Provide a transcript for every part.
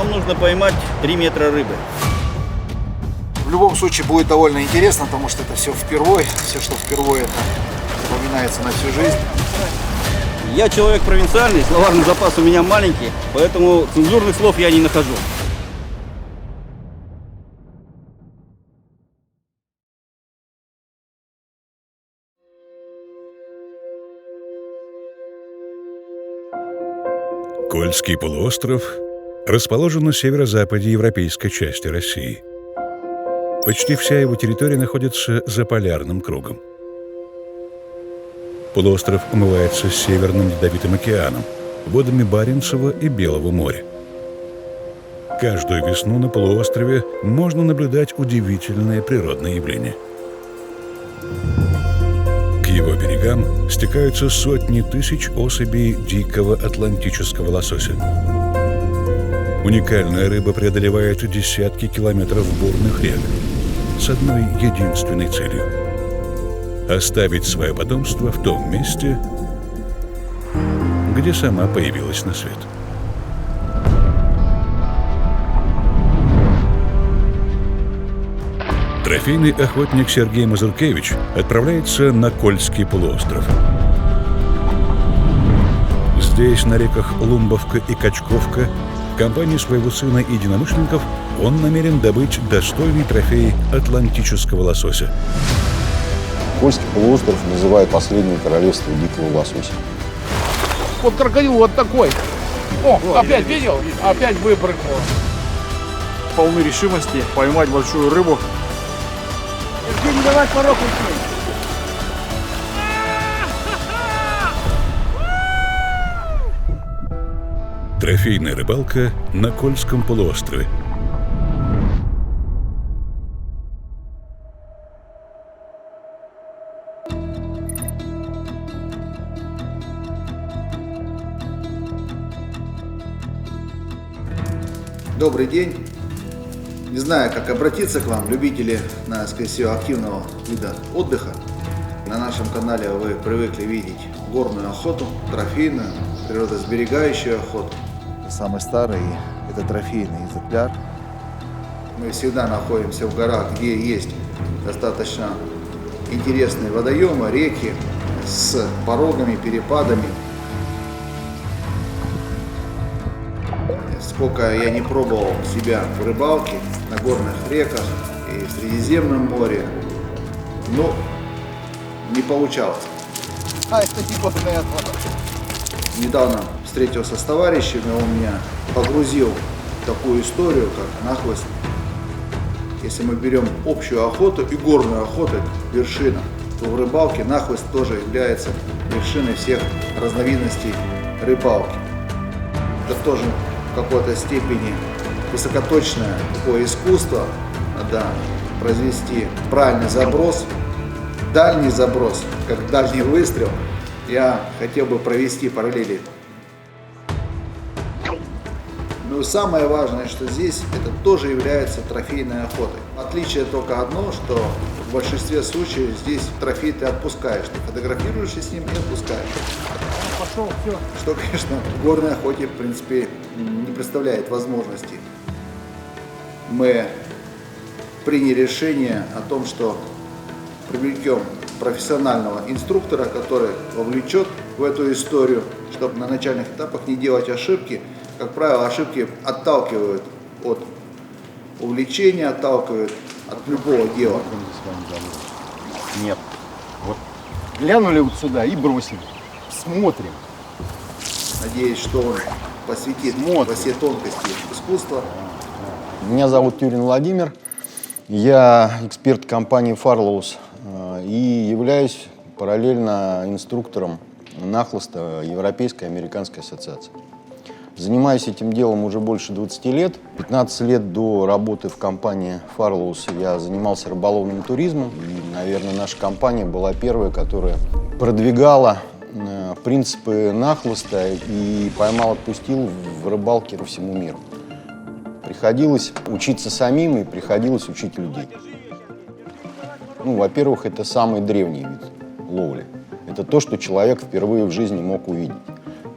Нам нужно поймать 3 метра рыбы. В любом случае будет довольно интересно, потому что это все впервые. Все, что впервые, это запоминается на всю жизнь. Я человек провинциальный, словарный запас у меня маленький, поэтому цензурных слов я не нахожу. Кольский полуостров расположен на северо-западе европейской части России. Почти вся его территория находится за полярным кругом. Полуостров омывается Северным Ледовитым океаном, водами Баренцева и Белого моря. Каждую весну на полуострове можно наблюдать удивительные природные явления. К его берегам стекаются сотни тысяч особей дикого атлантического лосося. Уникальная рыба преодолевает десятки километров бурных рек с одной единственной целью – оставить свое потомство в том месте, где сама появилась на свет. Трофейный охотник Сергей Мазуркевич отправляется на Кольский полуостров. Здесь, на реках Лумбовка и Качковка, в компании своего сына и единомышленников он намерен добыть достойный трофей атлантического лосося. Кольский полуостров называют последнее королевство дикого лосося. Вот крокодил вот такой. О, опять видел? Опять выпрыгнул. Полны решимости поймать большую рыбу. Евгений, давай порог Трофейная рыбалка на Кольском полуострове. Добрый день. Не знаю, как обратиться к вам, любители, скорее всего, активного вида отдыха. На нашем канале вы привыкли видеть горную охоту, трофейную, природосберегающую охоту. Самый старый – это трофейный экземпляр. Мы всегда находимся в горах, где есть достаточно интересные водоемы, реки с порогами, перепадами. Сколько я не пробовал себя в рыбалке на горных реках и в Средиземном море, но не получалось. Недавно встретился с товарищами, он меня погрузил в такую историю, как нахлыст. Если мы берем общую охоту и горную охоту, вершина, то в рыбалке нахлыст тоже является вершиной всех разновидностей рыбалки. Это тоже в какой-то степени высокоточное такое искусство, надо произвести правильный заброс, дальний заброс, как дальний выстрел. Я хотел бы провести параллели. Но самое важное, что здесь это тоже является трофейной охотой. Отличие только одно, что в большинстве случаев здесь трофей ты отпускаешь, ты фотографируешься с ним и отпускаешь. пошел, все. Что, конечно, в горной охоте, в принципе, не представляет возможности. Мы приняли решение о том, что привлечем профессионального инструктора, который вовлечет в эту историю, чтобы на начальных этапах не делать ошибки. Как правило, ошибки отталкивают от увлечения, отталкивают от любого дела. Нет. Вот глянули вот сюда и бросили. Смотрим. Надеюсь, что он посвятит во все тонкости искусства. Меня зовут Тюрин Владимир. Я эксперт компании Farlows и являюсь параллельно инструктором нахлыста Европейской и Американской ассоциации. Занимаюсь этим делом уже больше 20 лет. 15 лет до работы в компании Farlows я занимался рыболовным туризмом. И, наверное, наша компания была первая, которая продвигала принципы нахлыста и поймал-отпустил в рыбалке по всему миру. Приходилось учиться самим и приходилось учить людей. Ну, во-первых, это самый древний вид ловли. Это то, что человек впервые в жизни мог увидеть.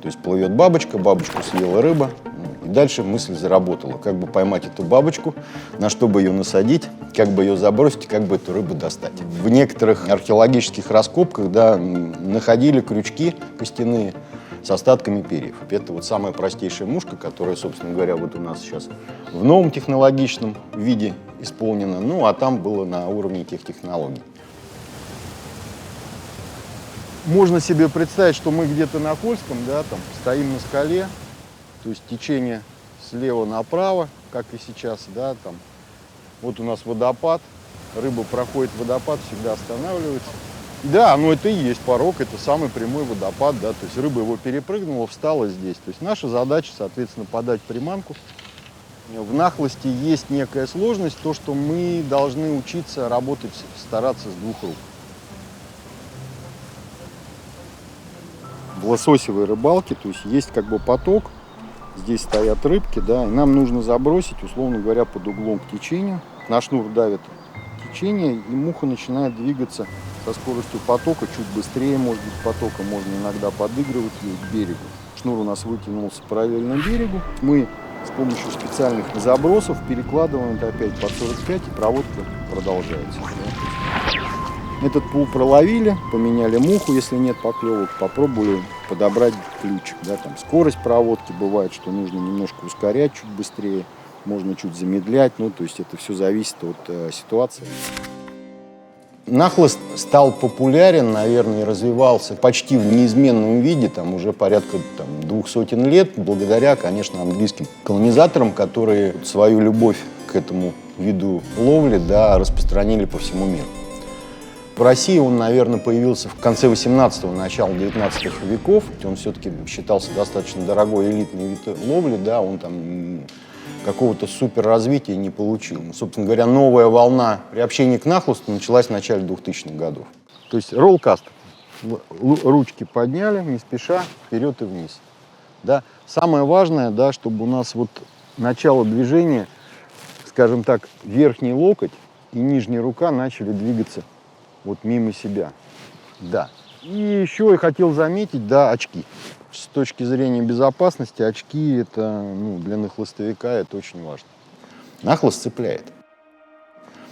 То есть плывет бабочка, бабочку съела рыба, И дальше мысль заработала, как бы поймать эту бабочку, на что бы ее насадить, как бы ее забросить, как бы эту рыбу достать. В некоторых археологических раскопках, да, находили крючки костяные с остатками перьев. Это вот самая простейшая мушка, которая, собственно говоря, вот у нас сейчас в новом технологичном виде исполнена, ну а там было на уровне тех технологий. Можно себе представить, что мы где-то на Кольском, да, там стоим на скале, то есть течение слева направо, как и сейчас, да, там. Вот у нас водопад, рыба проходит водопад, всегда останавливается. Да, ну это и есть порог, это самый прямой водопад, да, то есть рыба его перепрыгнула, встала здесь. То есть наша задача, соответственно, подать приманку. В нахлости есть некая сложность, то, что мы должны учиться работать, стараться с двух рук. В лососевой рыбалке, то есть есть как бы поток, здесь стоят рыбки, да, и нам нужно забросить, условно говоря, под углом к течению. На шнур давит течение, и муха начинает двигаться со скоростью потока, чуть быстрее, может быть, потока, можно иногда подыгрывать ей к берегу. Шнур у нас вытянулся параллельно берегу. Мы с помощью специальных забросов перекладываем это опять под 45, и проводка продолжается. Этот пул проловили, поменяли муху, если нет поклевок, попробовали подобрать ключик. Да, там скорость проводки бывает, что нужно немножко ускорять чуть быстрее, можно чуть замедлять, ну, то есть это все зависит от ситуации. Нахлыст стал популярен, наверное, и развивался почти в неизменном виде, там уже порядка 200 лет, благодаря, конечно, английским колонизаторам, которые свою любовь к этому виду ловли, да, распространили по всему миру. В России он, наверное, появился в конце 18-го, начало 19 веков. Он все-таки считался достаточно дорогой элитный вид ловли, да, он там какого-то суперразвития не получил. Собственно говоря, новая волна приобщения к нахлысту началась в начале 2000-х годов. То есть роллкаст. Ручки подняли, не спеша, вперед и вниз. Да. Самое важное, да, чтобы у нас вот начало движения, скажем так, верхний локоть и нижняя рука начали двигаться вот мимо себя. Да. И еще я хотел заметить, да, очки. С точки зрения безопасности, очки это, ну, для нахлыстовика это очень важно. Нахлыст цепляет.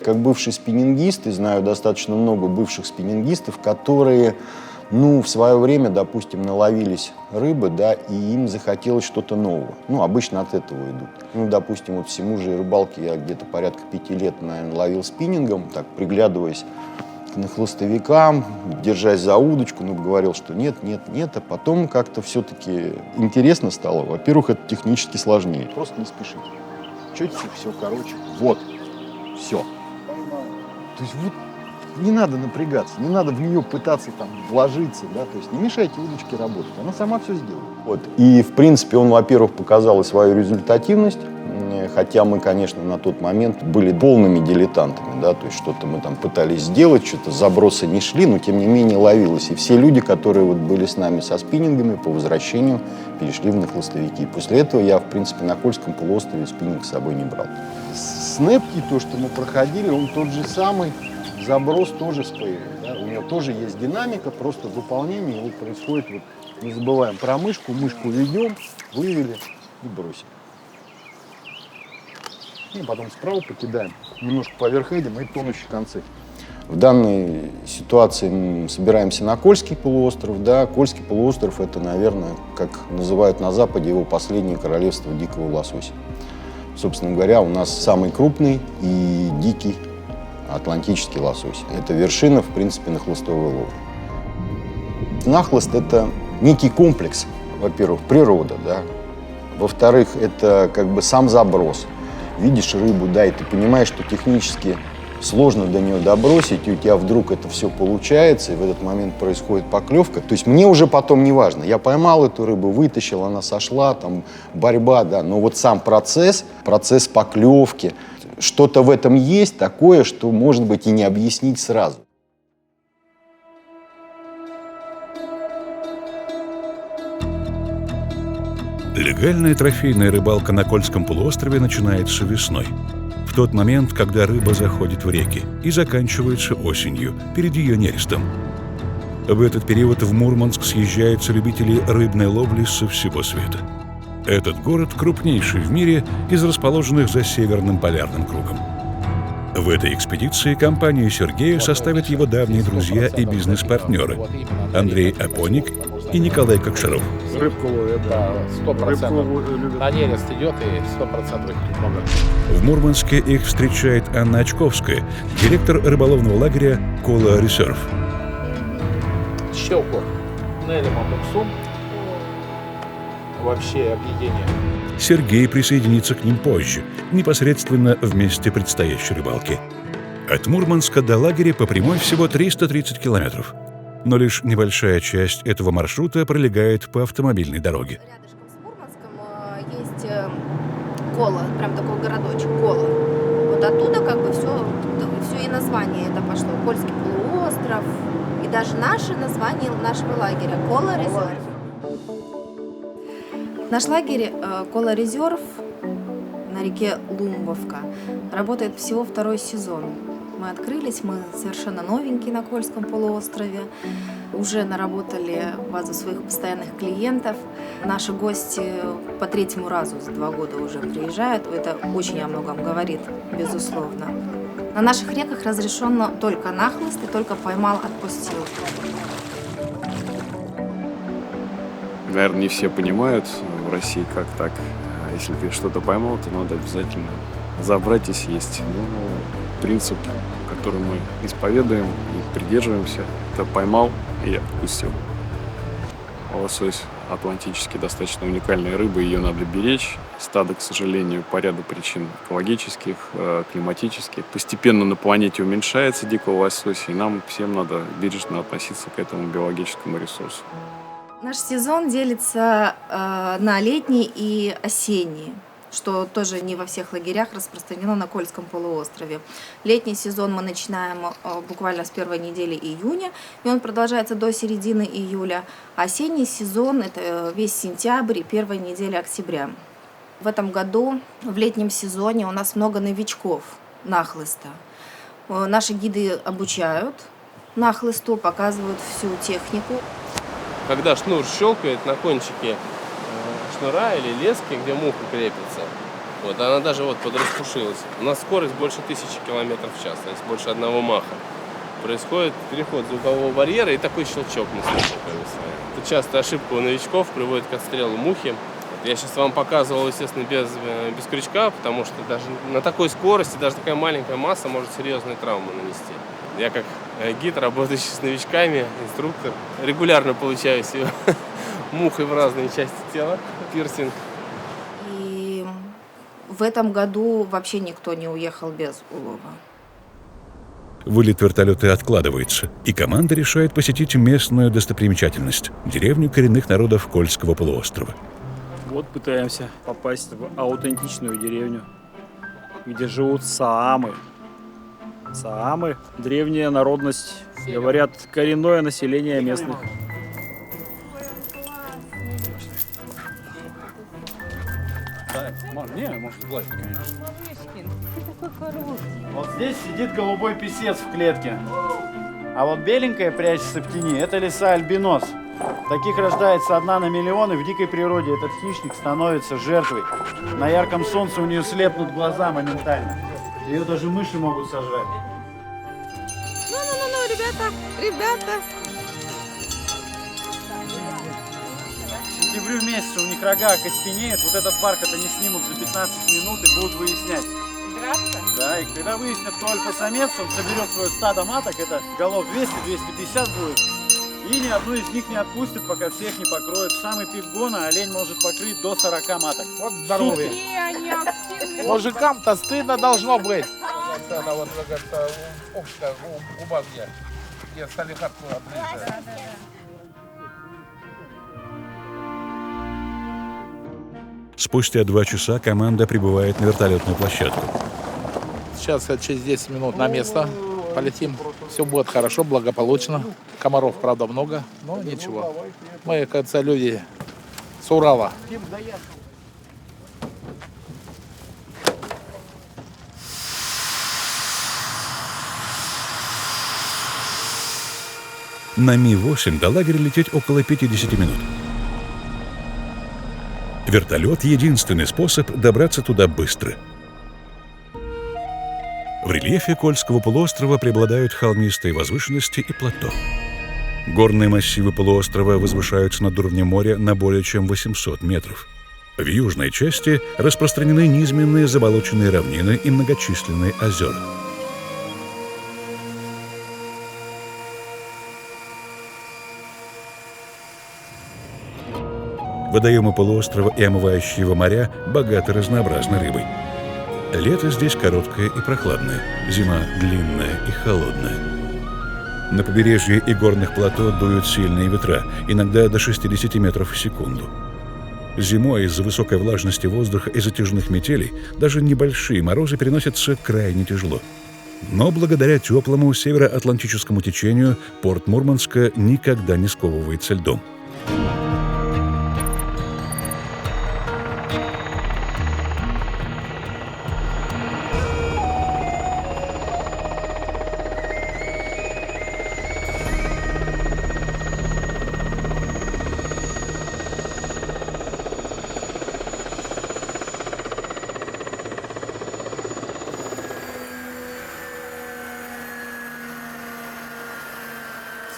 Как бывший спиннингист, и знаю достаточно много бывших спиннингистов, которые, ну, в свое время, допустим, наловились рыбы, да, и им захотелось что-то нового. Ну, обычно от этого идут. Ну, допустим, вот всему же рыбалке я где-то порядка 5 лет, наверное, ловил спиннингом, так, приглядываясь к нахлыстовикам, держась за удочку, но говорил, что нет, а потом как-то все-таки интересно стало. Во-первых, это технически сложнее. Просто не спешите. Четче, все короче. Вот. Все. То есть вот не надо напрягаться, не надо в нее пытаться там вложиться, да, то есть не мешайте удочке работать, она сама все сделает. Вот. И, в принципе, он, во-первых, показал и свою результативность, хотя мы, конечно, на тот момент были полными дилетантами, да, то есть что-то мы там пытались сделать, что-то забросы не шли, но, тем не менее, ловилось. И все люди, которые вот были с нами со спиннингами, по возвращению перешли в нахлыстовики. После этого я, в принципе, на Кольском полуострове спиннинг с собой не брал. Снэпки, то, что мы проходили, он тот же самый. Заброс тоже с пейром, да? У него тоже есть динамика, просто выполнение его происходит, вот, не забываем про мышку ведем, вывели и бросим. И потом справа покидаем, немножко поверхедим и тонущие концы. В данной ситуации мы собираемся на Кольский полуостров, да, Кольский полуостров это, наверное, как называют на Западе, его последнее королевство дикого лосося. Собственно говоря, у нас самый крупный и дикий атлантический лосось. Это вершина, в принципе, нахлыстовой ловли. Нахлыст – это некий комплекс, во-первых, природа, да. Во-вторых, это как бы сам заброс. Видишь рыбу, да, и ты понимаешь, что технически сложно до нее добросить, и у тебя вдруг это все получается, и в этот момент происходит поклевка. То есть мне уже потом не важно. Я поймал эту рыбу, вытащил, она сошла, там борьба, да, но вот сам процесс поклевки, что-то в этом есть такое, что, может быть, и не объяснить сразу. Легальная трофейная рыбалка на Кольском полуострове начинается весной, в тот момент, когда рыба заходит в реки, и заканчивается осенью, перед ее нерестом. В этот период в Мурманск съезжаются любители рыбной ловли со всего света. Этот город крупнейший в мире из расположенных за Северным полярным кругом. В этой экспедиции компанию Сергея составят его давние друзья и бизнес-партнеры Андрей Апоник и Николай Кокшаров. Рыбку ловят, да, 100%. На нерест идет и 100% их много. В Мурманске их встречает Анна Очковская, директор рыболовного лагеря «Кола Резерв». Щелку. Нелли Мамуксум. Вообще объедение. Сергей присоединится к ним позже, непосредственно в месте предстоящей рыбалки. От Мурманска до лагеря по прямой всего 330 километров. Но лишь небольшая часть этого маршрута пролегает по автомобильной дороге. Рядышком с Мурманском есть Кола, прям такой городочек, Кола. Вот оттуда как бы все и название это пошло. Кольский полуостров и даже наше название нашего лагеря – Кола Резерв. Наш лагерь Кола Резерв на реке Лумбовка работает всего 2-й сезон. Мы открылись, мы совершенно новенькие на Кольском полуострове. Уже наработали базу своих постоянных клиентов. Наши гости по 3-му разу за 2 года уже приезжают. Это очень о многом говорит, безусловно. На наших реках разрешено только нахлыст и только поймал, отпустил. Наверное, не все понимают в России, как так. Если ты что-то поймал, то надо обязательно забрать и съесть. Принцип, который мы исповедуем и придерживаемся, это поймал и отпустил. Лосось атлантический достаточно уникальная рыба, ее надо беречь. Стадо, к сожалению, по ряду причин экологических, климатических. Постепенно на планете уменьшается дикого лосося, и нам всем надо бережно относиться к этому биологическому ресурсу. Наш сезон делится на летний и осенний, что тоже не во всех лагерях распространено на Кольском полуострове. Летний сезон мы начинаем буквально с 1-й недели июня, и он продолжается до середины июля. Осенний сезон – это весь сентябрь и 1-я неделя октября. В этом году в летнем сезоне у нас много новичков нахлыста. Наши гиды обучают нахлысту, показывают всю технику. Когда шнур щелкает на кончике шнура или лески, где муха крепится, вот, она даже вот подраспушилась. У нас скорость больше 1000 км в час, то есть больше одного маха. Происходит переход звукового барьера и такой щелчок мы слышим. Это частая ошибка у новичков, приводит к отстрелу мухи. Я сейчас вам показывал, естественно, без крючка, потому что даже на такой скорости, даже такая маленькая масса может серьезные травмы нанести. Я как гид, работающий с новичками, инструктор, регулярно получаю себе мухой в разные части тела, пирсинг. И в этом году вообще никто не уехал без улова. Вылет вертолета откладывается, и команда решает посетить местную достопримечательность – деревню коренных народов Кольского полуострова. Вот пытаемся попасть в аутентичную деревню, где живут саамы. Саамы – древняя народность, говорят, коренное население местных. Вот здесь сидит голубой писец в клетке. А вот беленькая прячется в тени – это лиса альбинос. Таких рождается 1 на миллион, и в дикой природе этот хищник становится жертвой. На ярком солнце у нее слепнут глаза моментально. Ее даже мыши могут сожрать. Ну, ребята! К сентябрю месяце у них рога окостенеют, вот этот парк это не снимут за 15 минут и будут выяснять. Да, и когда выяснят, кто альфа-самец, он соберет свое стадо маток, это голов 200-250 будет, и ни одну из них не отпустит, пока всех не покроет. В самый пик гона олень может покрыть до 40 маток. Вот здоровье. Мужикам-то стыдно должно быть. Это вот, кажется, общая губа где салихатку отрезают. Спустя 2 часа команда прибывает на вертолетную площадку. Сейчас через 10 минут на место полетим. Все будет хорошо, благополучно. Комаров, правда, много, но ничего. Мы, кажется, люди с Урала. На Ми-8 до лагеря лететь около 50 минут. Вертолет – единственный способ добраться туда быстро. В рельефе Кольского полуострова преобладают холмистые возвышенности и плато. Горные массивы полуострова возвышаются над уровнем моря на более чем 800 метров. В южной части распространены низменные заболоченные равнины и многочисленные озера. Водоемы полуострова и омывающие его моря богаты разнообразной рыбой. Лето здесь короткое и прохладное, зима длинная и холодная. На побережье и горных плато дуют сильные ветра, иногда до 60 метров в секунду. Зимой из-за высокой влажности воздуха и затяжных метелей даже небольшие морозы переносятся крайне тяжело. Но благодаря теплому североатлантическому течению порт Мурманска никогда не сковывается льдом.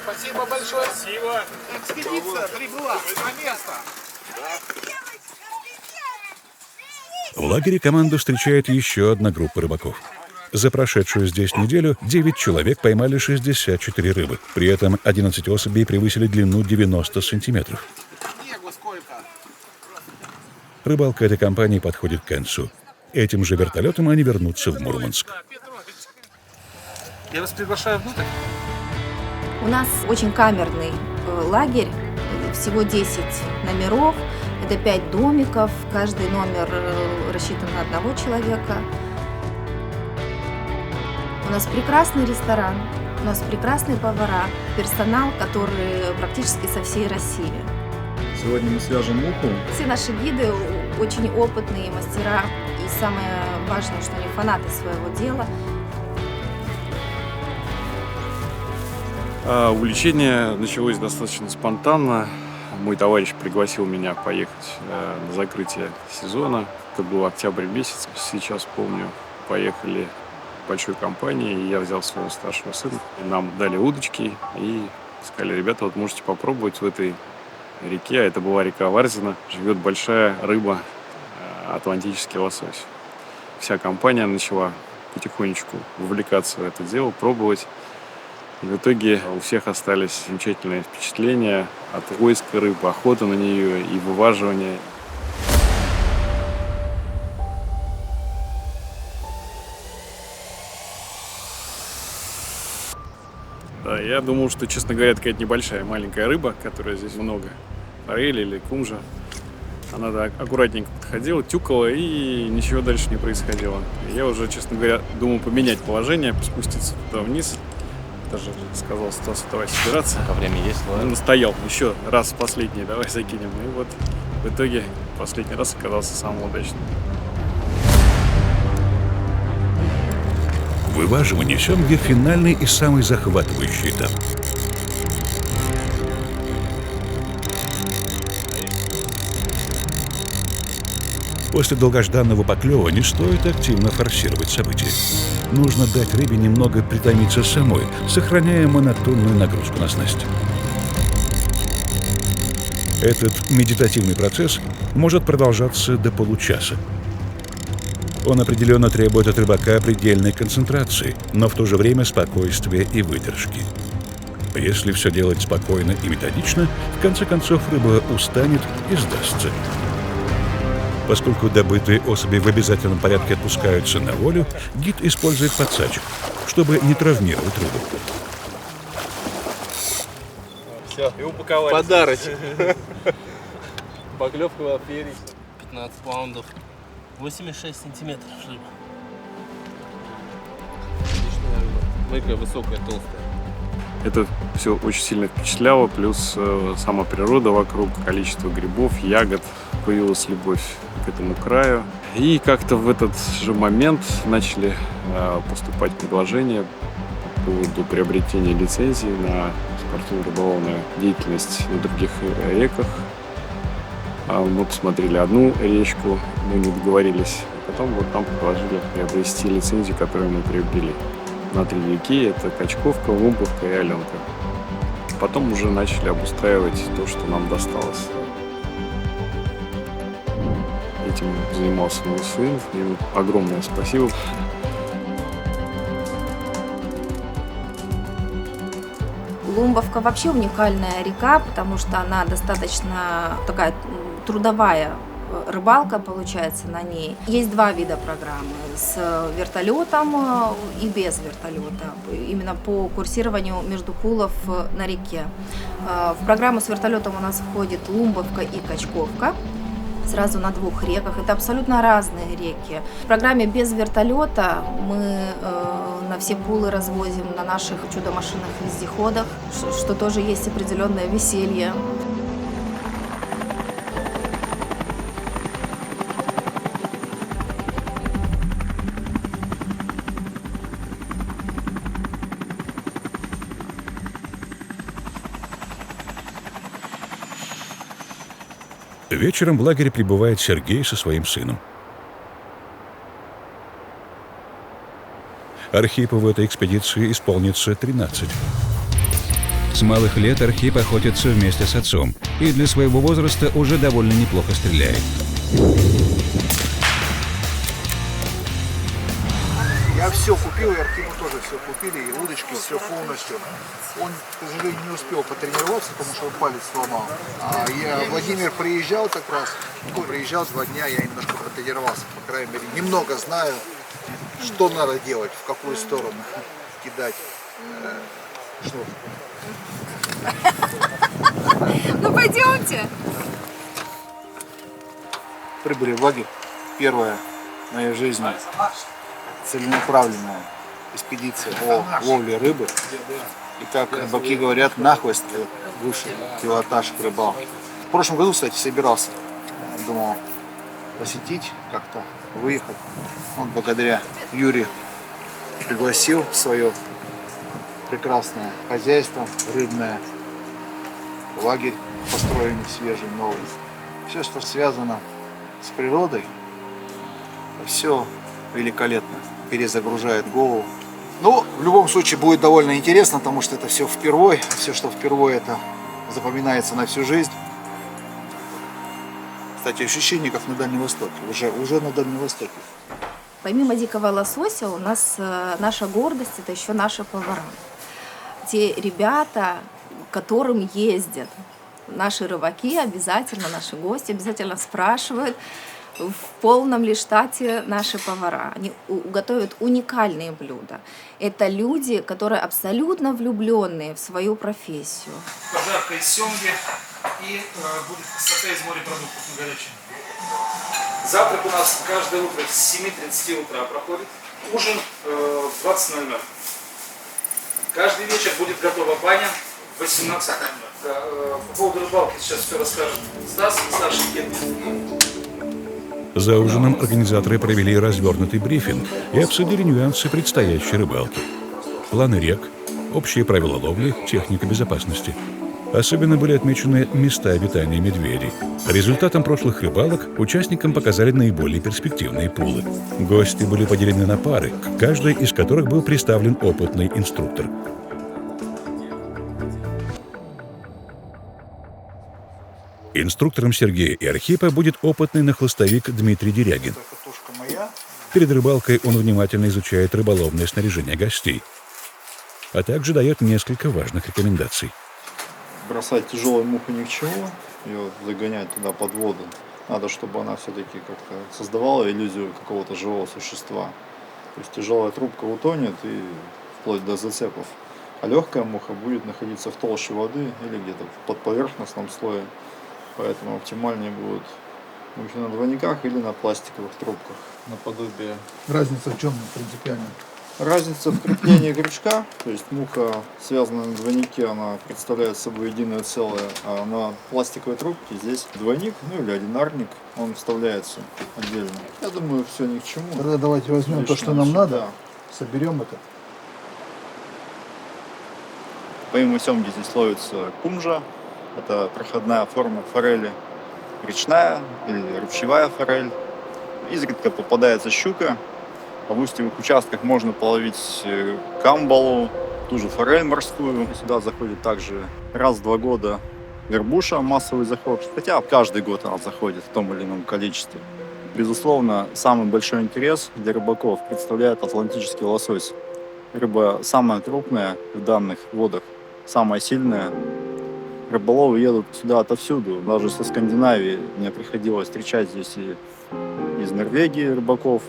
Спасибо большое. Спасибо. Экспедиция прибыла на место. В лагере команду встречает еще одна группа рыбаков. За прошедшую здесь неделю 9 человек поймали 64 рыбы. При этом 11 особей превысили длину 90 сантиметров. Рыбалка этой компании подходит к концу. Этим же вертолетом они вернутся в Мурманск. Я вас приглашаю внутрь. У нас очень камерный лагерь, всего 10 номеров, это 5 домиков, каждый номер рассчитан на одного человека. У нас прекрасный ресторан, у нас прекрасные повара, персонал, который практически со всей России. Сегодня мы свяжем муху. Все наши гиды очень опытные мастера, и самое важное, что они фанаты своего дела. Увлечение началось достаточно спонтанно. Мой товарищ пригласил меня поехать на закрытие сезона. Это был октябрь месяц, сейчас помню. Поехали в большой компании, и я взял своего старшего сына. И нам дали удочки и сказали: ребята, вот можете попробовать в этой реке, а это была река Варзина, живет большая рыба, атлантический лосось. Вся компания начала потихонечку вовлекаться в это дело, пробовать. И в итоге у всех остались замечательные впечатления от поиска рыбы, охоты на нее и вываживания. Да, я думал, что, честно говоря, это какая-то небольшая, маленькая рыба, которая здесь много. Форель или кумжа. Она так аккуратненько подходила, тюкала, и ничего дальше не происходило. Я уже, честно говоря, думал поменять положение, спуститься туда вниз. Даже сказал Стасу: давай собираться. Пока время есть, Он настоял еще раз последний, давай закинем. И вот в итоге последний раз оказался самым удачным. Вываживание семги – финальный и самый захватывающий этап. После долгожданного поклёва не стоит активно форсировать события. Нужно дать рыбе немного притомиться самой, сохраняя монотонную нагрузку на снасть. Этот медитативный процесс может продолжаться до получаса. Он определенно требует от рыбака предельной концентрации, но в то же время спокойствия и выдержки. Если все делать спокойно и методично, в конце концов рыба устанет и сдастся. Поскольку добытые особи в обязательном порядке отпускаются на волю, гид использует подсачек, чтобы не травмировать рыбу. Все, и упаковали. Подарочек. Поклевка была перечная. 15 паундов. 86 сантиметров рыба. Отличная рыба. Смотри, высокая, толстая. Это все очень сильно впечатляло, плюс сама природа вокруг, количество грибов, ягод. Появилась любовь к этому краю. И как-то в этот же момент начали поступать предложения по поводу приобретения лицензии на спортивно-рыболовную деятельность на других реках. А мы посмотрели одну речку, мы не договорились. Потом вот нам предложили приобрести лицензию, которую мы приобрели. На 3 реки — это Качковка, Лумповка и Аленка. Потом уже начали обустраивать то, что нам досталось. Этим занимался мой сын, ему огромное спасибо. Лумбовка вообще уникальная река, потому что она достаточно такая трудовая рыбалка получается на ней. Есть 2 вида программы: с вертолетом и без вертолета, именно по курсированию между пулов на реке. В программу с вертолетом у нас входит Лумбовка и Качковка. Сразу на 2 реках. Это абсолютно разные реки. В программе без вертолета мы на все пулы развозим на наших чудо-машинах-вездеходах, что тоже есть определенное веселье. Вечером в лагере прибывает Сергей со своим сыном. Архипу в этой экспедиции исполнится 13. С малых лет Архип охотится вместе с отцом и для своего возраста уже довольно неплохо стреляет. Я все купил, и Архипу тоже все купили, и удочки, все полностью. Он, к сожалению, не успел потренироваться, потому что он палец сломал. Владимир приезжал как раз, приезжал 2 дня, я немножко потренировался, по крайней мере, немного знаю, что надо делать, в какую сторону кидать. Что? Ну пойдемте! Прибыли в лагерь. Первая в моей жизни целенаправленная экспедиция по ловле рыбы. И как рыбаки говорят, нахлость выше пилотаж рыбалки. В прошлом году, кстати, собирался. Думал посетить, как-то выехать. Он благодаря Юрию пригласил в свое прекрасное хозяйство рыбное. Лагерь построенный свежий, новый. Все, что связано с природой, все великолепно. Перезагружает голову. Но в любом случае будет довольно интересно, потому что это все впервой. Все, что впервые, это запоминается на всю жизнь. Кстати, ощущение как на Дальнем Востоке. Уже на Дальнем Востоке. Помимо дикого лосося, у нас наша гордость – это еще наши повара. Те ребята, к которым ездят наши рыбаки, обязательно, наши гости обязательно спрашивают, в полном ли штате наши повара. Они готовят уникальные блюда. Это люди, которые абсолютно влюбленные в свою профессию. Пожарка из семги и будет красота из морепродуктов на горячем. Завтрак у нас каждое утро с 7:30 утра проходит. Ужин в 20:00. Каждый вечер будет готова баня в 18:00. По поводу рыбалки сейчас все расскажет Стас, старший гид. За ужином организаторы провели развернутый брифинг и обсудили нюансы предстоящей рыбалки. Планы рек, общие правила ловли, техника безопасности. Особенно были отмечены места обитания медведей. Результатом прошлых рыбалок участникам показали наиболее перспективные пулы. Гости были поделены на пары, к каждой из которых был представлен опытный инструктор. Инструктором Сергея и Архипа будет опытный нахлыстовик Дмитрий Дерягин. Перед рыбалкой он внимательно изучает рыболовное снаряжение гостей, а также дает несколько важных рекомендаций. Бросать тяжелую муху ни к чему, ее загонять туда под воду. Надо, чтобы она все-таки как-то создавала иллюзию какого-то живого существа. То есть тяжелая трубка утонет и вплоть до зацепов. А легкая муха будет находиться в толще воды или где-то в подповерхностном слое. Поэтому оптимальнее будут мухи на двойниках или на пластиковых трубках. Наподобие. Разница в чем принципиально? Разница в креплении крючка. То есть муха, связанная на двойнике, она представляет собой единое целое. А на пластиковой трубке здесь двойник, ну или одинарник, он вставляется отдельно. Я думаю, все ни к чему. Тогда давайте возьмем то, что нам надо, соберем это. Помимо семги здесь ловится кумжа. Это проходная форма форели. речная или ручьевая форель. Изредка попадается щука. В устьевых участках можно половить камбалу, ту же форель морскую. Сюда заходит также раз в 2 года вербуша, массовый заход. Хотя каждый год она заходит в том или ином количестве. Безусловно, самый большой интерес для рыбаков представляет атлантический лосось. Рыба самая крупная в данных водах, самая сильная. Рыболовы едут сюда отовсюду. Даже со Скандинавии мне приходилось встречать здесь и из Норвегии рыбаков,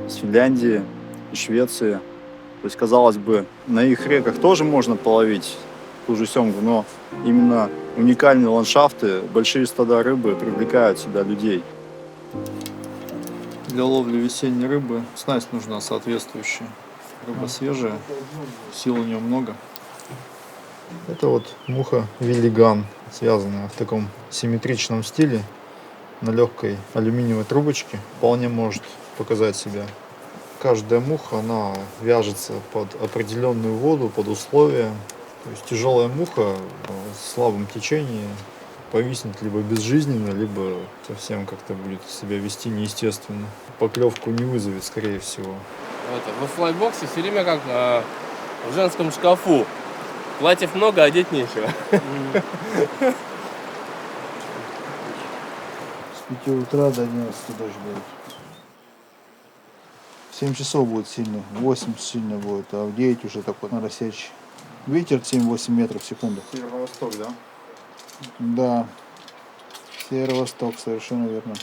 из Финляндии, из Швеции. То есть, казалось бы, на их реках тоже можно половить ту же семгу, но именно уникальные ландшафты, большие стада рыбы привлекают сюда людей. Для ловли весенней рыбы снасть нужна соответствующая. Рыба свежая, сил у нее много. Это вот муха велиган, связанная в таком симметричном стиле на легкой алюминиевой трубочке. Вполне может показать себя. Каждая муха, она вяжется под определенную воду, под условия. То есть тяжелая муха в слабом течении повиснет либо безжизненно, либо совсем как-то будет себя вести неестественно. Поклевку не вызовет, скорее всего. Во флайбоксе все время как в женском шкафу. Платьев много, одеть нечего. С 5 утра до 11 дождь будет. В 7 часов будет сильный, в 8 сильно будет, а в 9 уже такой наросячий. Ветер 7-8 метров в секунду. Северо-восток, да? Да, северо-восток, совершенно верно.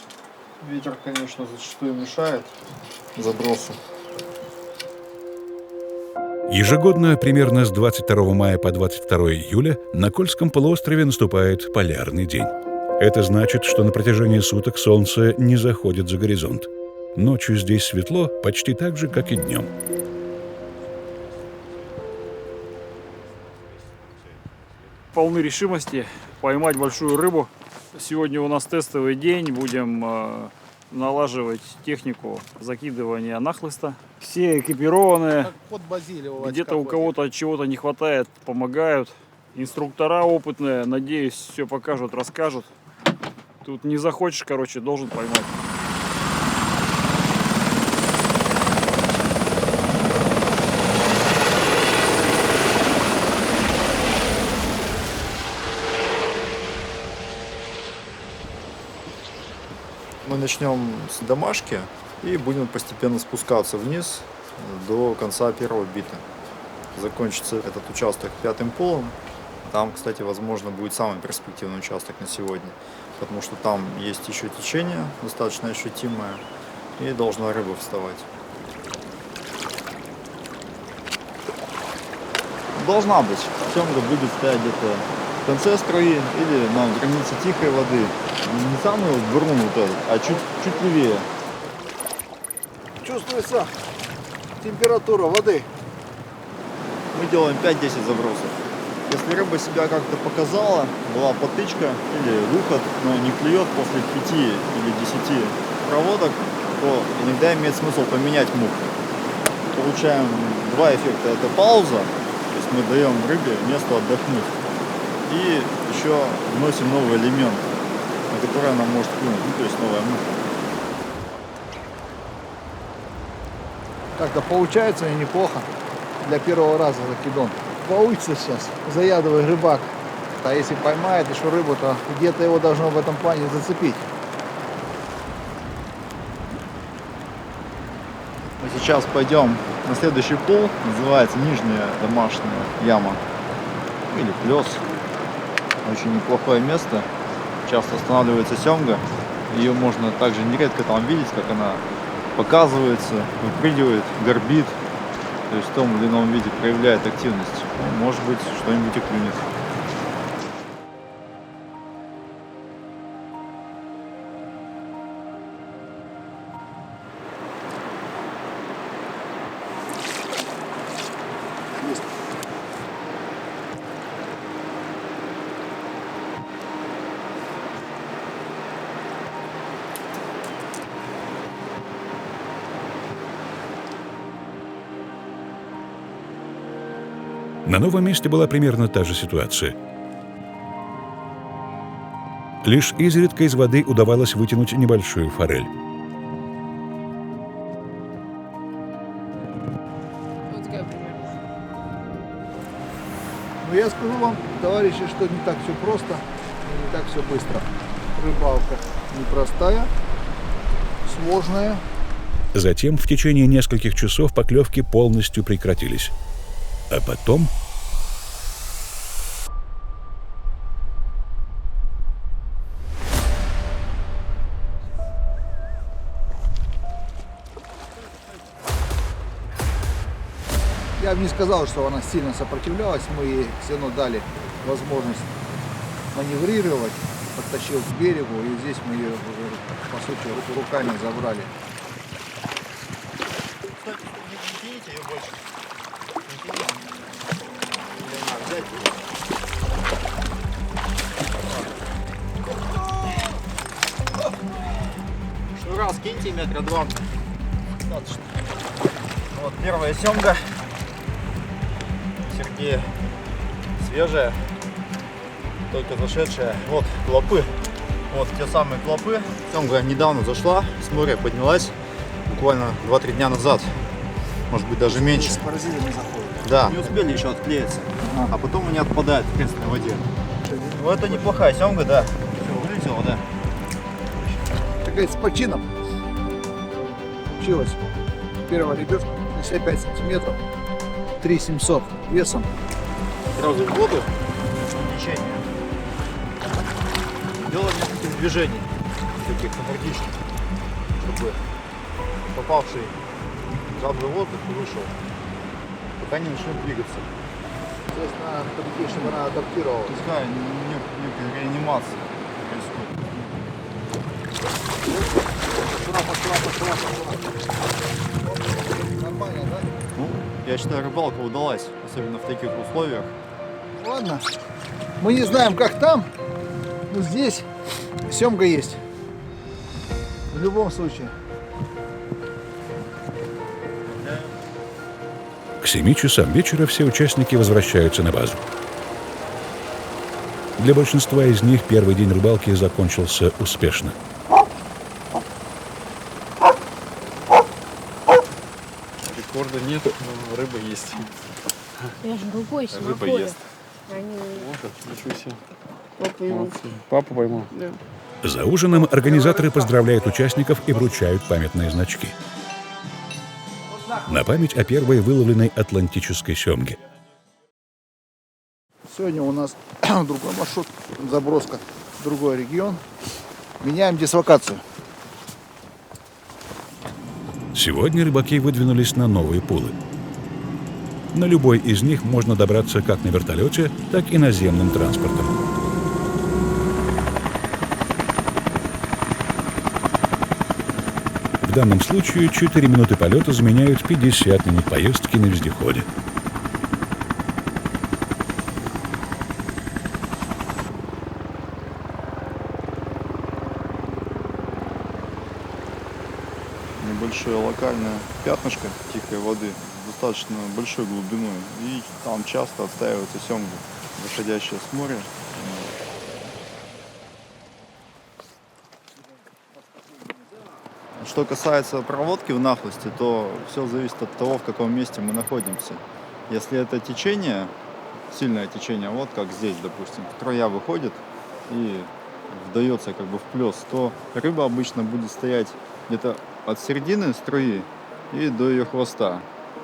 Ветер, конечно, зачастую мешает забросу. Ежегодно, примерно с 22 мая по 22 июля, на Кольском полуострове наступает полярный день. Это значит, что на протяжении суток солнце не заходит за горизонт. Ночью здесь светло почти так же, как и днем. Полны решимости поймать большую рыбу. Сегодня у нас тестовый день. Будем налаживать технику закидывания нахлыста. Все экипированные. Где-то у кого-то чего-то не хватает, помогают. Инструктора опытные, надеюсь, все покажут, расскажут. Тут не захочешь, короче, должен поймать. Мы начнем с домашки и будем постепенно спускаться вниз до конца первого бита. Закончится этот участок 5-м полом. Там, кстати, возможно, будет самый перспективный участок на сегодня, потому что там есть еще течение достаточно ощутимое и должна рыба вставать. Должна быть. Семга будет стоять где-то в конце струи или на границе тихой воды. Не самый вот бурун вот этот, а чуть левее. Чувствуется температура воды. Мы делаем 5-10 забросов. Если рыба себя как-то показала, была потычка или выход, но не клюет после 5 или 10 проводок, то иногда имеет смысл поменять мух. Получаем два эффекта. Это пауза, то есть мы даем рыбе место отдохнуть. И еще вносим новый элемент, на который она может клюнуть, то есть новая муха. Как-то получается и неплохо для первого раза закидон. Получится сейчас, заядлый рыбак. А если поймает еще рыбу, то где-то его должно в этом плане зацепить. Мы сейчас пойдем на следующий пул, называется нижняя домашняя яма или плес. Очень неплохое место. Часто останавливается семга. Ее можно также нередко там видеть, как она показывается, выпрыгивает, горбит. То есть в том или ином виде проявляет активность. Ну, может быть, что-нибудь и клюнет. На новом месте была примерно та же ситуация. Лишь изредка из воды удавалось вытянуть небольшую форель. Но я скажу вам, товарищи, что не так все просто, не так все быстро. Рыбалка непростая, сложная. Затем в течение нескольких часов поклевки полностью прекратились. А потом... Я бы не сказал, что она сильно сопротивлялась, мы ей все равно дали возможность маневрировать, подтащил к берегу, и здесь мы ее, по сути, руками забрали. Шнура скиньте метра 2. Достаточно. Вот первая семга. Сергея. Свежая. Только зашедшая. Вот клопы. Вот те самые клопы. Семга недавно зашла, с моря поднялась. Буквально 2-3 дня назад. Может быть даже меньше. С паразитами заходят. Да. Не успели еще отклеиться. А потом они отпадают в пресной воде. Ну это неплохая семга, да. Все, вылетела, да. Такая с почином. Получилось. Первая ребешка 55 сантиметров. 3700 весом. Сразу в воду. Течение. Делаем несколько движений. Таких энергичных. Чтобы попавший в жабрый воздух вышел. Пока не начнет двигаться. Соответственно, победить, чтобы она адаптировалась. Пускай некая реанимация происходит. Нормально, да? Ну, я считаю, рыбалка удалась, особенно в таких условиях. Ладно. Мы не знаем, как там, но здесь семга есть. В любом случае. К 7 часам вечера все участники возвращаются на базу. Для большинства из них первый день рыбалки закончился успешно. Рекорда нет, но рыба есть. Я же рукой Рыба ест. Они... Ничего себе. Папа ему. Папа поймал. Да. За ужином организаторы поздравляют участников и вручают памятные значки. На память о первой выловленной атлантической семге. Сегодня у нас другой маршрут, заброска в другой регион. Меняем дислокацию. Сегодня рыбаки выдвинулись на новые пулы. На любой из них можно добраться как на вертолете, так и наземным транспортом. В данном случае 4 минуты полета заменяют 50 минут поездки на вездеходе. Небольшое локальное пятнышко тихой воды достаточно большой глубиной, и там часто отстаивается семга, выходящая с моря. Что касается проводки в нахлости, то все зависит от того, в каком месте мы находимся. Если это течение, сильное течение, вот как здесь, допустим, струя выходит и вдается как бы в плес, то рыба обычно будет стоять где-то от середины струи и до ее хвоста,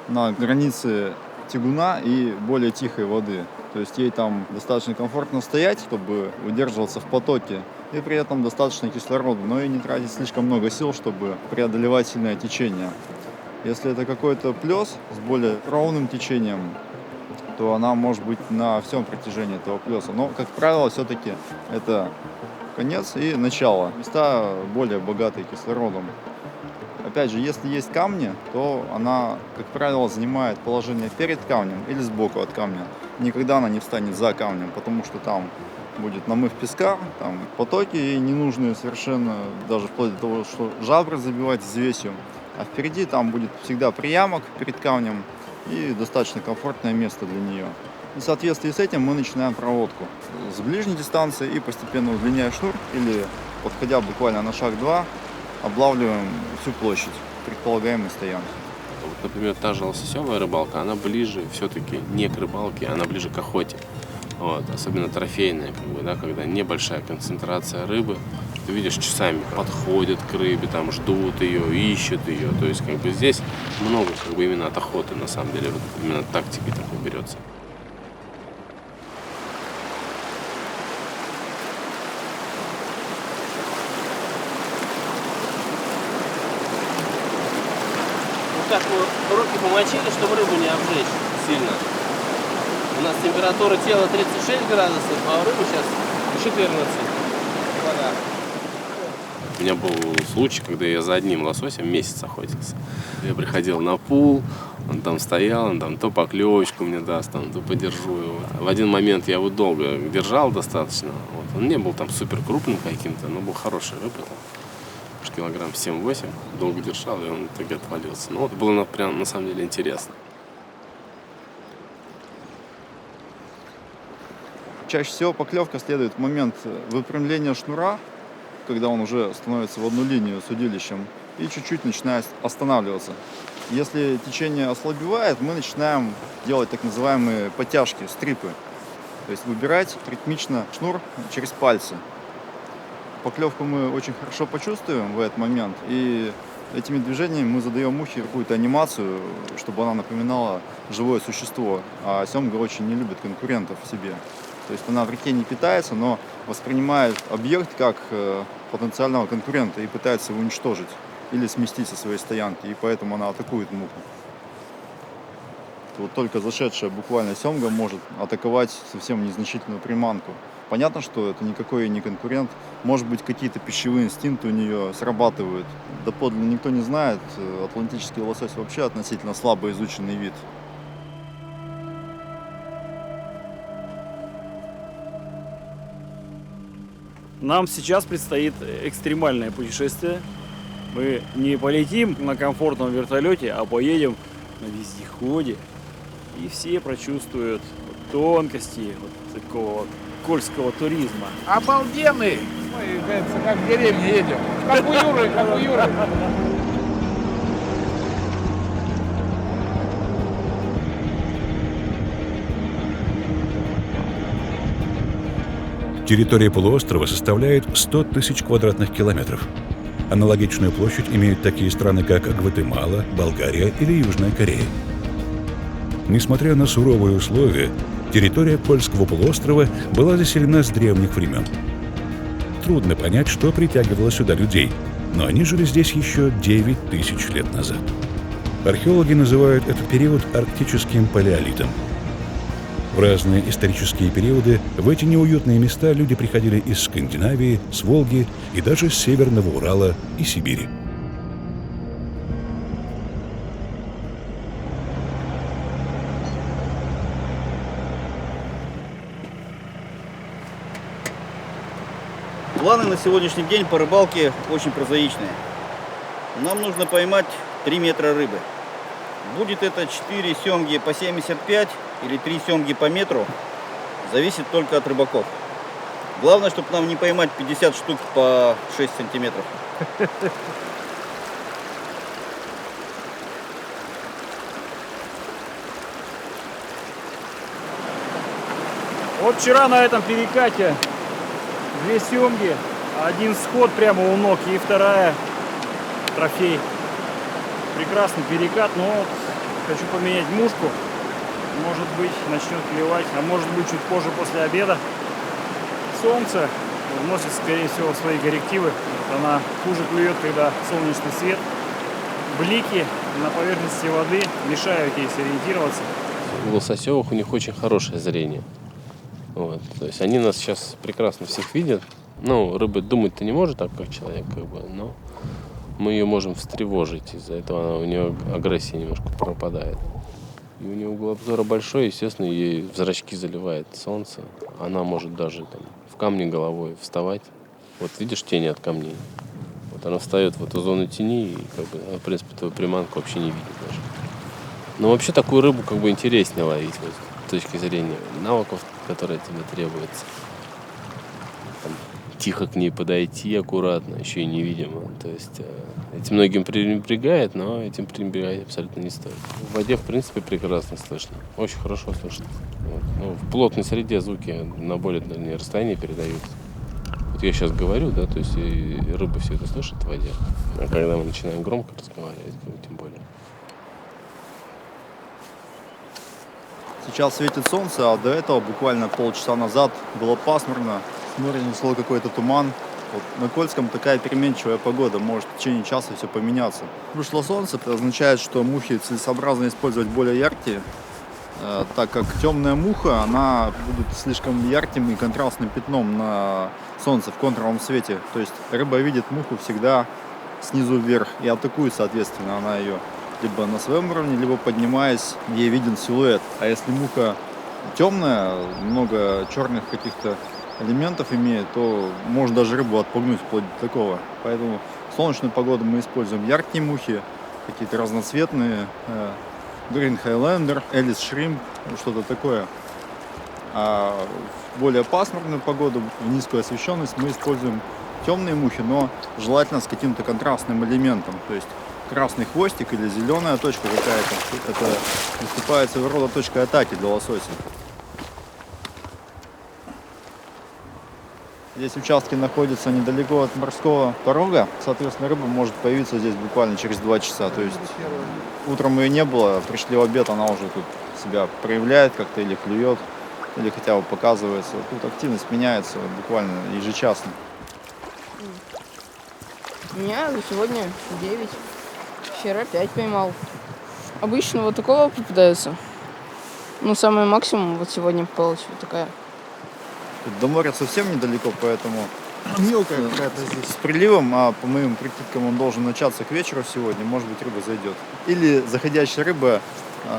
на границе тягуна и более тихой воды. То есть ей там достаточно комфортно стоять, чтобы удерживаться в потоке, и при этом достаточно кислорода, но и не тратить слишком много сил, чтобы преодолевать сильное течение. Если это какой-то плес с более ровным течением, то она может быть на всем протяжении этого плеса. Но, как правило, все-таки это конец и начало. Места более богатые кислородом. Опять же, если есть камни, то она, как правило, занимает положение перед камнем или сбоку от камня. Никогда она не встанет за камнем, потому что там будет намыв песка, там потоки ей ненужные совершенно, даже вплоть до того, что жабры забивать взвесью. А впереди там будет всегда приямок перед камнем и достаточно комфортное место для нее. И в соответствии с этим мы начинаем проводку с ближней дистанции и постепенно удлиняя шнур или, подходя буквально на шаг-два, облавливаем всю площадь предполагаемой стоянки. Вот, например, та же лососевая рыбалка, она ближе все-таки не к рыбалке, она ближе к охоте. Вот, особенно трофейная, как бы, да, когда небольшая концентрация рыбы. Ты видишь, часами подходят к рыбе, там ждут ее, ищут ее. То есть как бы здесь много как бы именно от охоты, на самом деле, вот, именно тактики такой берется. Так, мы руки помочили, чтобы рыбу не обжечь сильно. У нас температура тела 36 градусов, а у рыбы сейчас 14. Вода. У меня был случай, когда я за одним лососем месяц охотился. Я приходил на пул, он там стоял, он там то поклевочку мне даст, там, то подержу его. В один момент я его долго держал достаточно. Вот. Он не был там супер крупным каким-то, но был хороший рыба. Там. Килограмм 7-8, долго держал, и он в итоге отвалился. Ну, это было прям на самом деле интересно. Чаще всего поклевка следует в момент выпрямления шнура, когда он уже становится в одну линию с удилищем, и чуть-чуть начинает останавливаться. Если течение ослабевает, мы начинаем делать так называемые подтяжки, стрипы. То есть выбирать ритмично шнур через пальцы. Поклевку мы очень хорошо почувствуем в этот момент, и этими движениями мы задаем мухе какую-то анимацию, чтобы она напоминала живое существо. А семга очень не любит конкурентов в себе. То есть она в реке не питается, но воспринимает объект как потенциального конкурента и пытается его уничтожить или сместить со своей стоянки, и поэтому она атакует муху. Вот только зашедшая буквально семга может атаковать совсем незначительную приманку. Понятно, что это никакой не конкурент. Может быть, какие-то пищевые инстинкты у нее срабатывают. Доподлинно никто не знает. Атлантический лосось вообще относительно слабо изученный вид. Нам сейчас предстоит экстремальное путешествие. Мы не полетим на комфортном вертолете, а поедем на вездеходе. И все прочувствуют тонкости вот такого кольского туризма. Обалденный! Мы, кажется, как в деревне едем. Как у Юры, как у Юры. Территория полуострова составляет 100 тысяч квадратных километров. Аналогичную площадь имеют такие страны, как Гватемала, Болгария или Южная Корея. Несмотря на суровые условия, территория Кольского полуострова была заселена с древних времен. Трудно понять, что притягивало сюда людей, но они жили здесь еще 9 тысяч лет назад. Археологи называют этот период арктическим палеолитом. В разные исторические периоды в эти неуютные места люди приходили из Скандинавии, с Волги и даже с Северного Урала и Сибири. Планы на сегодняшний день по рыбалке очень прозаичные. Нам нужно поймать 3 метра рыбы. Будет это 4 семги по 75 или 3 семги по метру, зависит только от рыбаков. Главное, чтобы нам не поймать 50 штук по 6 сантиметров. Вот вчера на этом перекате 2 семги, один сход прямо у ног и вторая трофей. Прекрасный перекат, но вот хочу поменять мушку. Может быть, начнет клевать, а может быть, чуть позже после обеда. Солнце вносит, скорее всего, свои коррективы. Вот она хуже клюет, когда солнечный свет. Блики на поверхности воды мешают ей сориентироваться. У лососевых у них очень хорошее зрение. Вот. То есть они нас сейчас прекрасно всех видят. Ну, рыба думать-то не может так, как человек, как бы, но мы ее можем встревожить. Из-за этого у нее агрессия немножко пропадает. И у нее угол обзора большой, естественно, ей в зрачки заливает солнце. Она может даже там в камни головой вставать. Вот видишь тени от камней. Вот она встает в эту зону тени и, как бы, она, в принципе, твою приманку вообще не видит даже. Но вообще такую рыбу как бы интереснее ловить. Вот. точки зрения навыков, которые тебе требуются. Там, тихо к ней подойти аккуратно, еще и невидимо. То есть этим многим пренебрегает, но этим пренебрегать абсолютно не стоит. В воде, в принципе, прекрасно слышно. Очень хорошо слышно. Вот. Ну, в плотной среде звуки на более дальние расстояния передаются. Вот я сейчас говорю, да, то есть и рыба все это слышит в воде. А когда мы начинаем громко разговаривать, тем более. Сейчас светит солнце, а до этого буквально полчаса назад было пасмурно. С моря несло какой-то туман. Вот на Кольском такая переменчивая погода, может в течение часа все поменяться. Вышло солнце, это означает, что мухи целесообразно использовать более яркие, так как темная муха, она будет слишком ярким и контрастным пятном на солнце в контровом свете. То есть рыба видит муху всегда снизу вверх и атакует, соответственно, она ее либо на своем уровне, либо поднимаясь, ей виден силуэт. А если муха темная, много черных каких-то элементов имеет, то можно даже рыбу отпугнуть вплоть до такого. Поэтому в солнечную погоду мы используем яркие мухи, какие-то разноцветные, Green Highlander, Элис Shrimp, что-то такое. А в более пасмурную погоду, в низкую освещенность мы используем темные мухи, но желательно с каким-то контрастным элементом. То есть красный хвостик или зеленая точка какая-то, это выступает своего рода точкой атаки для лосося. Здесь участки находятся недалеко от морского порога, соответственно, рыба может появиться здесь буквально через 2 часа. То есть утром ее не было, пришли в обед, она уже тут себя проявляет как-то или клюет, или хотя бы показывается. Тут активность меняется буквально ежечасно. У меня сегодня 9. Вчера 5 поймал. Обычно вот такого попадается. Ну, самый максимум вот сегодня попалась вот такая. Тут до моря совсем недалеко, поэтому мелкая какая-то здесь. С приливом, а по моим прикидкам он должен начаться к вечеру сегодня, может быть, рыба зайдет. Или заходящая рыба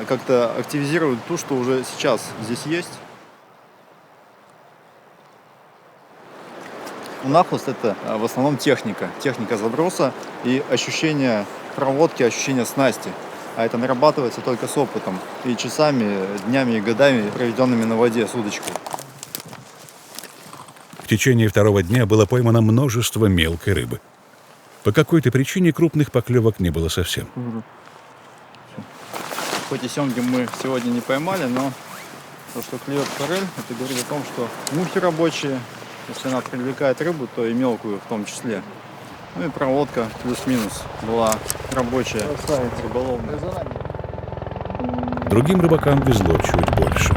как-то активизирует ту, что уже сейчас здесь есть. Нахлыст — это в основном техника заброса и ощущение проводки, ощущение снасти. А это нарабатывается только с опытом и часами, днями и годами, проведенными на воде с удочкой. В течение второго дня было поймано множество мелкой рыбы. По какой-то причине крупных поклевок не было совсем. Хоть и семги мы сегодня не поймали, но то, что клюет форель, это говорит о том, что мухи рабочие. Если она привлекает рыбу, то и мелкую в том числе. Ну и проводка плюс-минус была рабочая, рыболовная. Другим рыбакам везло чуть больше.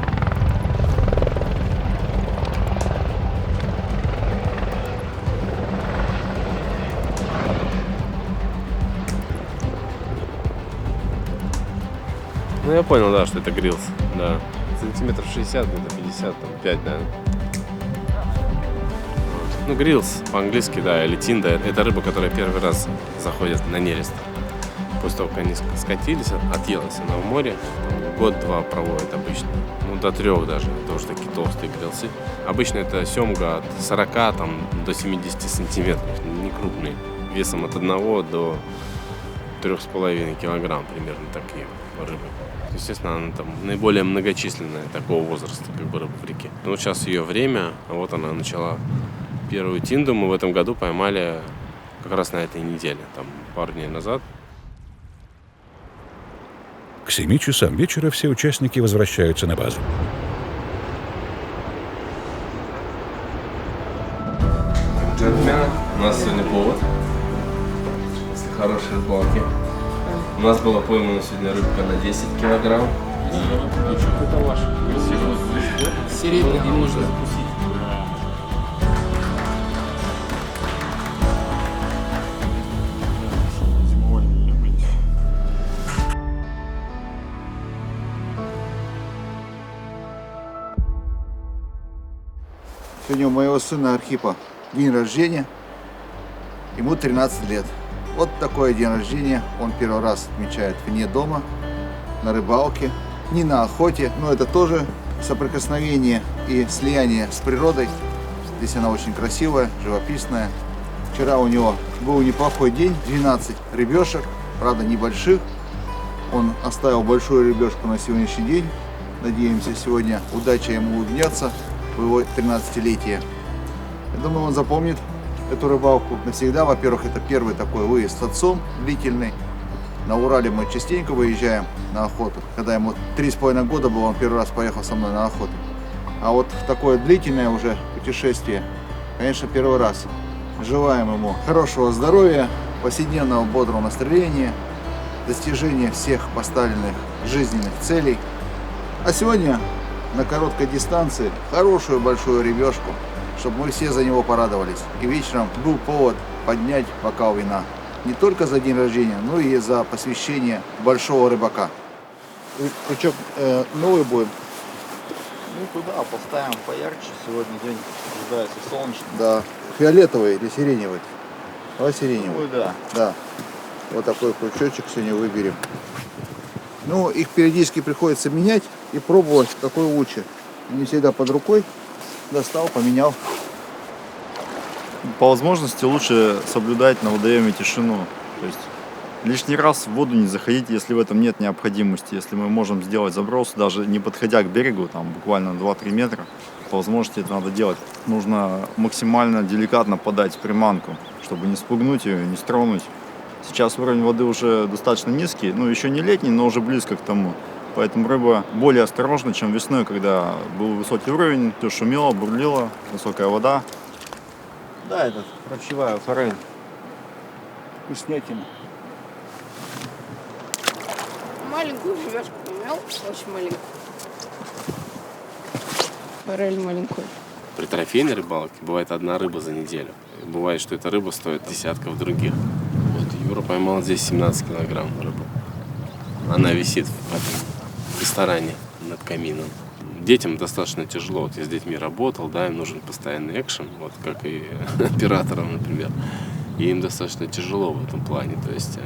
Ну я понял, да, что это грилс, да. Сантиметров 60, где-то 50, там 5, наверное. Ну, грилс по-английски, да, или тинда. Это рыба, которая первый раз заходит на нерест. После того, как они скатились, отъелась она в море, год-два проводит обычно. Ну, до 3 даже, это уже такие толстые грилсы. Обычно это семга от 40 там, до 70 сантиметров, не крупные. Весом от 1 до 3,5 килограмм примерно такие рыбы. Естественно, она там наиболее многочисленная такого возраста, как бы рыба в реке. Но вот сейчас ее время, а вот она начала. Первую тинду мы в этом году поймали как раз на этой неделе, там пару дней назад. К 7 часам вечера все участники возвращаются на базу. Джентльмены, у нас сегодня повод. После хорошей рыбалки. У нас была поймана сегодня рыбка на 10 килограмм. Это ваш. Середный можно закусить. Сегодня у моего сына Архипа день рождения, ему 13 лет. Вот такой день рождения он первый раз отмечает вне дома, на рыбалке, не на охоте, но это тоже соприкосновение и слияние с природой. Здесь она очень красивая, живописная. Вчера у него был неплохой день, 12 рыбешек, правда небольших. Он оставил большую рыбешку на сегодняшний день. Надеемся, сегодня удача ему улыбнется в его 13-летие. Я думаю, он запомнит эту рыбалку навсегда. Во-первых, это первый такой выезд с отцом длительный. На Урале мы частенько выезжаем на охоту. Когда ему 3,5 года было, он первый раз поехал со мной на охоту. А вот в такое длительное уже путешествие, конечно, первый раз. Желаем ему хорошего здоровья, повседневного бодрого настроения, достижения всех поставленных жизненных целей. А сегодня на короткой дистанции хорошую большую рыбешку, чтобы мы все за него порадовались. И вечером был повод поднять бокал вина. Не только за день рождения, но и за посвящение большого рыбака. Крючок новый будет? Ну туда поставим поярче. Сегодня день ожидается солнечный. Да. Фиолетовый или сиреневый? Давай сиреневый. Ну да. Да. Вот такой крючочек сегодня выберем. Ну, их периодически приходится менять и пробовать, какой лучше. Не всегда под рукой. Достал, поменял. По возможности лучше соблюдать на водоеме тишину. То есть лишний раз в воду не заходить, если в этом нет необходимости. Если мы можем сделать заброс, даже не подходя к берегу, там буквально 2-3 метра, по возможности это надо делать. Нужно максимально деликатно подать приманку, чтобы не спугнуть ее, не стронуть. Сейчас уровень воды уже достаточно низкий, ну еще не летний, но уже близко к тому. Поэтому рыба более осторожна, чем весной, когда был высокий уровень, все шумело, бурлило, высокая вода. Да, это рачевая форель. Вкуснятина. Маленькую рыбешку поймал, очень маленькую. Форель маленькую. При трофейной рыбалке бывает одна рыба за неделю. Бывает, что эта рыба стоит десятков других. Вот Юра поймал здесь 17 килограмм рыбы. Она висит в этом ресторане над камином. Детям достаточно тяжело. Вот я с детьми работал, да, им нужен постоянный экшен, вот как и операторам, например. И им достаточно тяжело в этом плане. То есть,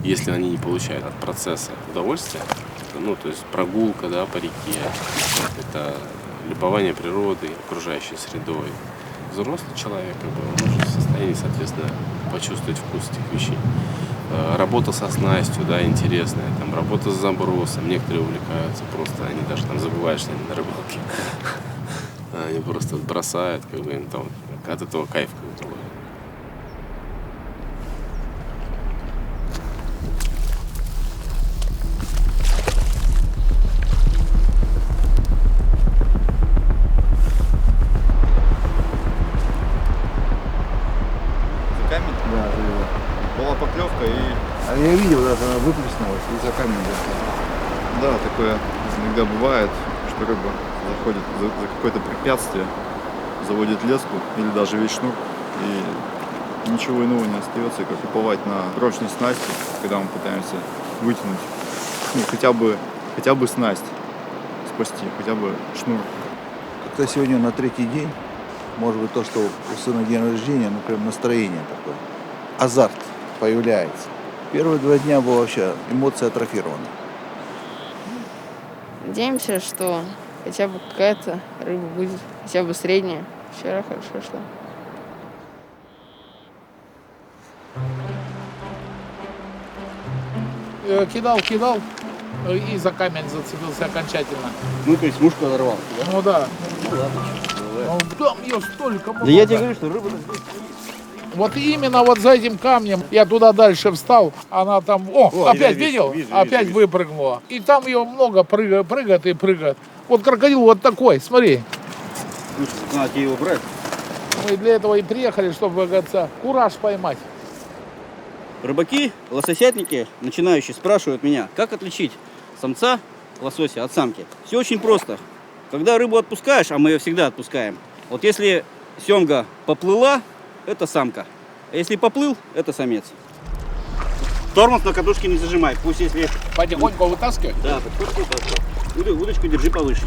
если они не получают от процесса удовольствия, ну, то есть прогулка, да, по реке, это любование природой, окружающей средой. Взрослый человек, он уже в состоянии, соответственно, почувствовать вкус этих вещей. Работа со снастью, да, интересная, там, работа с забросом. Некоторые увлекаются просто, они даже там забывают, что они на рыбалке. Они просто бросают, как бы им там от этого кайф какой-то ловят. Камень? Да, Была поклевка и... А я видел, да, она выплеснулась и за камень. Да, такое иногда бывает, что рыба заходит за какое-то препятствие, заводит леску или даже весь шнур, и ничего иного не остается, как уповать на прочность снасти, когда мы пытаемся вытянуть, ну, хотя бы снасть спасти, хотя бы шнур. Как-то сегодня на третий день, может быть, то, что у сына день рождения, ну, прям настроение такое, азарт появляется. Первые 2 дня была вообще эмоция атрофирована. Надеемся, что хотя бы какая-то рыба будет, хотя бы средняя. Вчера хорошо шло. Кидал и за камень зацепился окончательно. Ну, то есть мушку оторвал, да? Ну да. Ну ладно, Ну, там ее столько много. да я тебе говорю, что рыба... Вот именно вот за этим камнем я туда дальше встал, она там, опять вижу, видел? Опять вижу. выпрыгнула. И там ее много прыгает и прыгает. Вот крокодил вот такой, смотри. Надо тебе его брать. Мы для этого и приехали, чтобы, как говорится, кураж поймать. Рыбаки, лососятники, начинающие, спрашивают меня, как отличить самца лосося от самки. Все очень просто. Когда рыбу отпускаешь, а мы ее всегда отпускаем, вот если семга поплыла, это самка. А если поплыл, это самец. Тормоз на катушке не зажимай. Пусть если... Потихоньку вытаскивай? Да, потихоньку вытаскивай. Удочку держи повыше.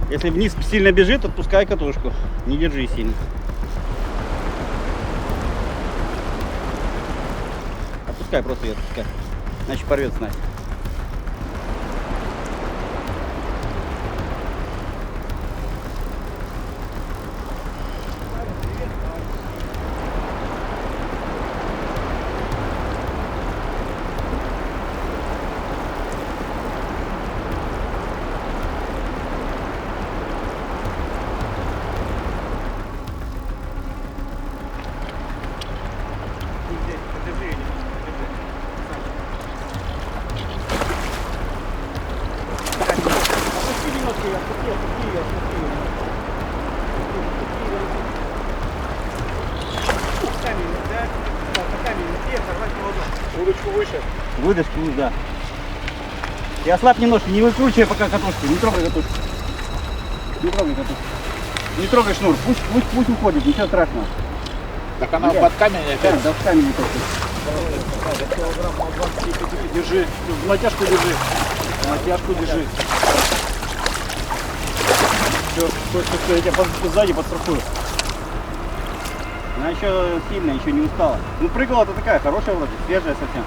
Если вниз сильно бежит, отпускай катушку. Не держи сильно. Отпускай, просто ее отпускай. Иначе порвет снасть. Удочку выше. Выдержку, да. И ослабь немножко, не выкручивай пока катушки, не трогай катушки. Не трогай катушки. Не трогай шнур, пусть уходит, ничего страшного. Так она под камень опять? Да, в камень только. Держи, натяжку держи. Натяжку держи. Все, стой, я тебя сзади подстрахую. Она еще сильная, еще не устала. Ну прыгала-то такая, хорошая вроде, свежая совсем.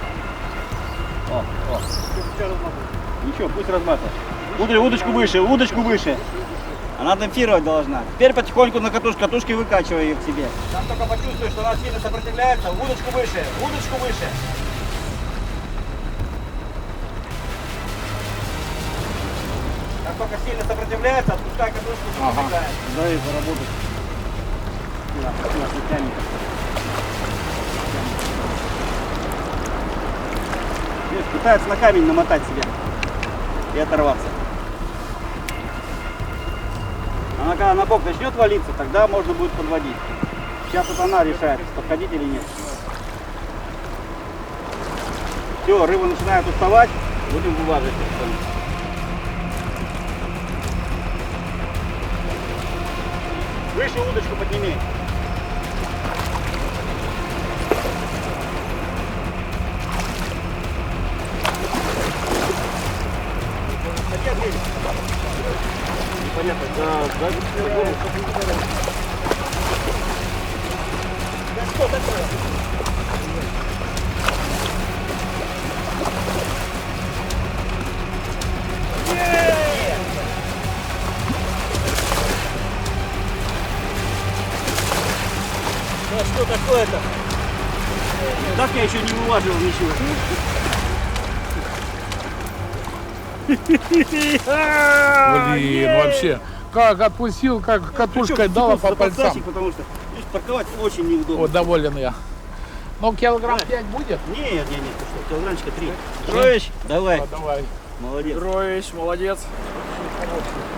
О. Ничего, пусть разматывает. Удочку выше. Она демпфировать должна. Теперь потихоньку на катушки выкачивай ее к себе. Там только почувствуй, что она сильно сопротивляется. Удочку выше. Как только сильно сопротивляется, отпускай катушку, сопротивляется. Дай заработать. Видишь, пытается на камень намотать себя и оторваться. Она когда на бок начнет валиться, тогда можно будет подводить. Сейчас вот она решает, подходить или нет. Все, рыба начинает уставать, будем вываживать. Выше удочку подними. Понятно, да, что такое? Да что такое-то? Так я еще не вылаживал ничего. Блин, вообще. Как отпустил, как катушкой дала по пальцам. Потому что здесь парковать очень неудобно. Вот, доволен я. Ну, килограмм 5 будет? Нет, ты что, килограммчика 3. Троич, давай. Давай. Молодец. Троич, молодец.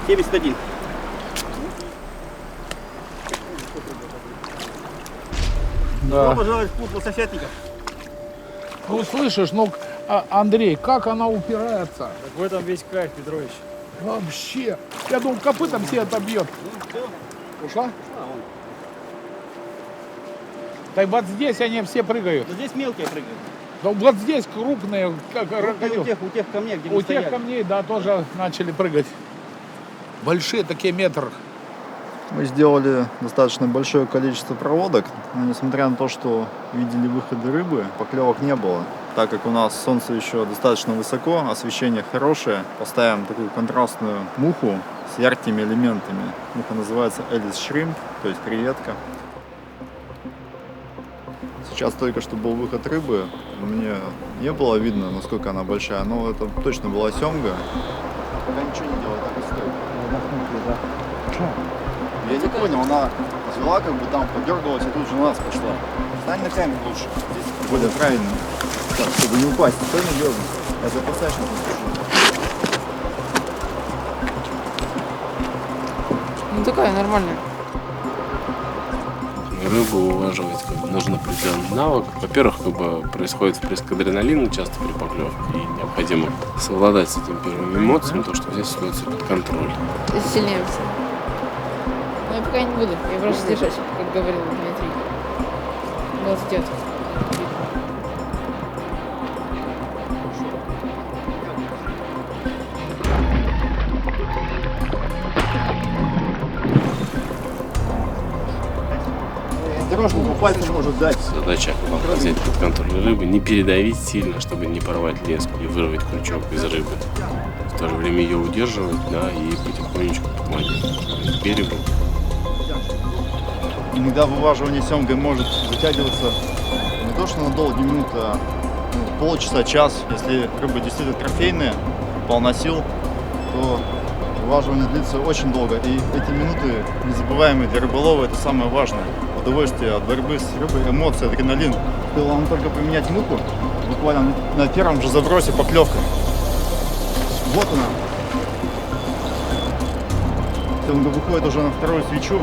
71. Да. Добро пожаловать в клуб лососятников. Ну, слышишь, ну, Андрей, как она упирается? Так в этом весь кайф, Петрович. Вообще. Я думал, копытом все отобьет. Ушла? Так вот здесь они все прыгают. Но здесь мелкие прыгают. Да вот здесь крупные, как У тех камней, где мы у тех стояли. камней, да, тоже начали прыгать. Большие такие метр. Мы сделали достаточно большое количество проводок, но несмотря на то, что видели выходы рыбы, поклевок не было. Так как у нас солнце еще достаточно высоко, освещение хорошее, поставим такую контрастную муху с яркими элементами. Муха называется Элис Shrimp, то есть креветка. Сейчас только что был выход рыбы, мне не было видно, насколько она большая, но это точно была семга. Пока ничего не делала, так и стоит. Я не понял, она взяла, как бы там подергалась и тут же на нас пошла. Стань на камень лучше, здесь более правильно. Так, чтобы не упасть, стой не дергайся. Я за посадочным Ну такая нормальная. Рыбу улаживать нужен определенный навык. Во-первых, происходит впрыск адреналина часто при поклевке, и необходимо совладать с этими первыми эмоциями, то, что взять ситуацию под контроль. Сильнее. Но я пока не буду, я просто держать, как говорил Дмитрий. Вот идет. Осторожно, пальцем может дать. Задача взять под контроль рыбы, не передавить сильно, чтобы не порвать леску и вырвать крючок из рыбы. В то же время ее удерживать, да, и потихонечку помогать к берегу. Иногда вываживание семгой может затягиваться не то что на долгие минуты, а полчаса, час. Если рыба действительно трофейная, полна сил, то вываживание длится очень долго. И эти минуты незабываемые для рыболова, это самое важное. Удовольствие от борьбы с рыбой, эмоции, адреналин. Стоило нам только поменять муху, буквально на первом же забросе поклевка. Вот она. Семга выходит уже на вторую свечу.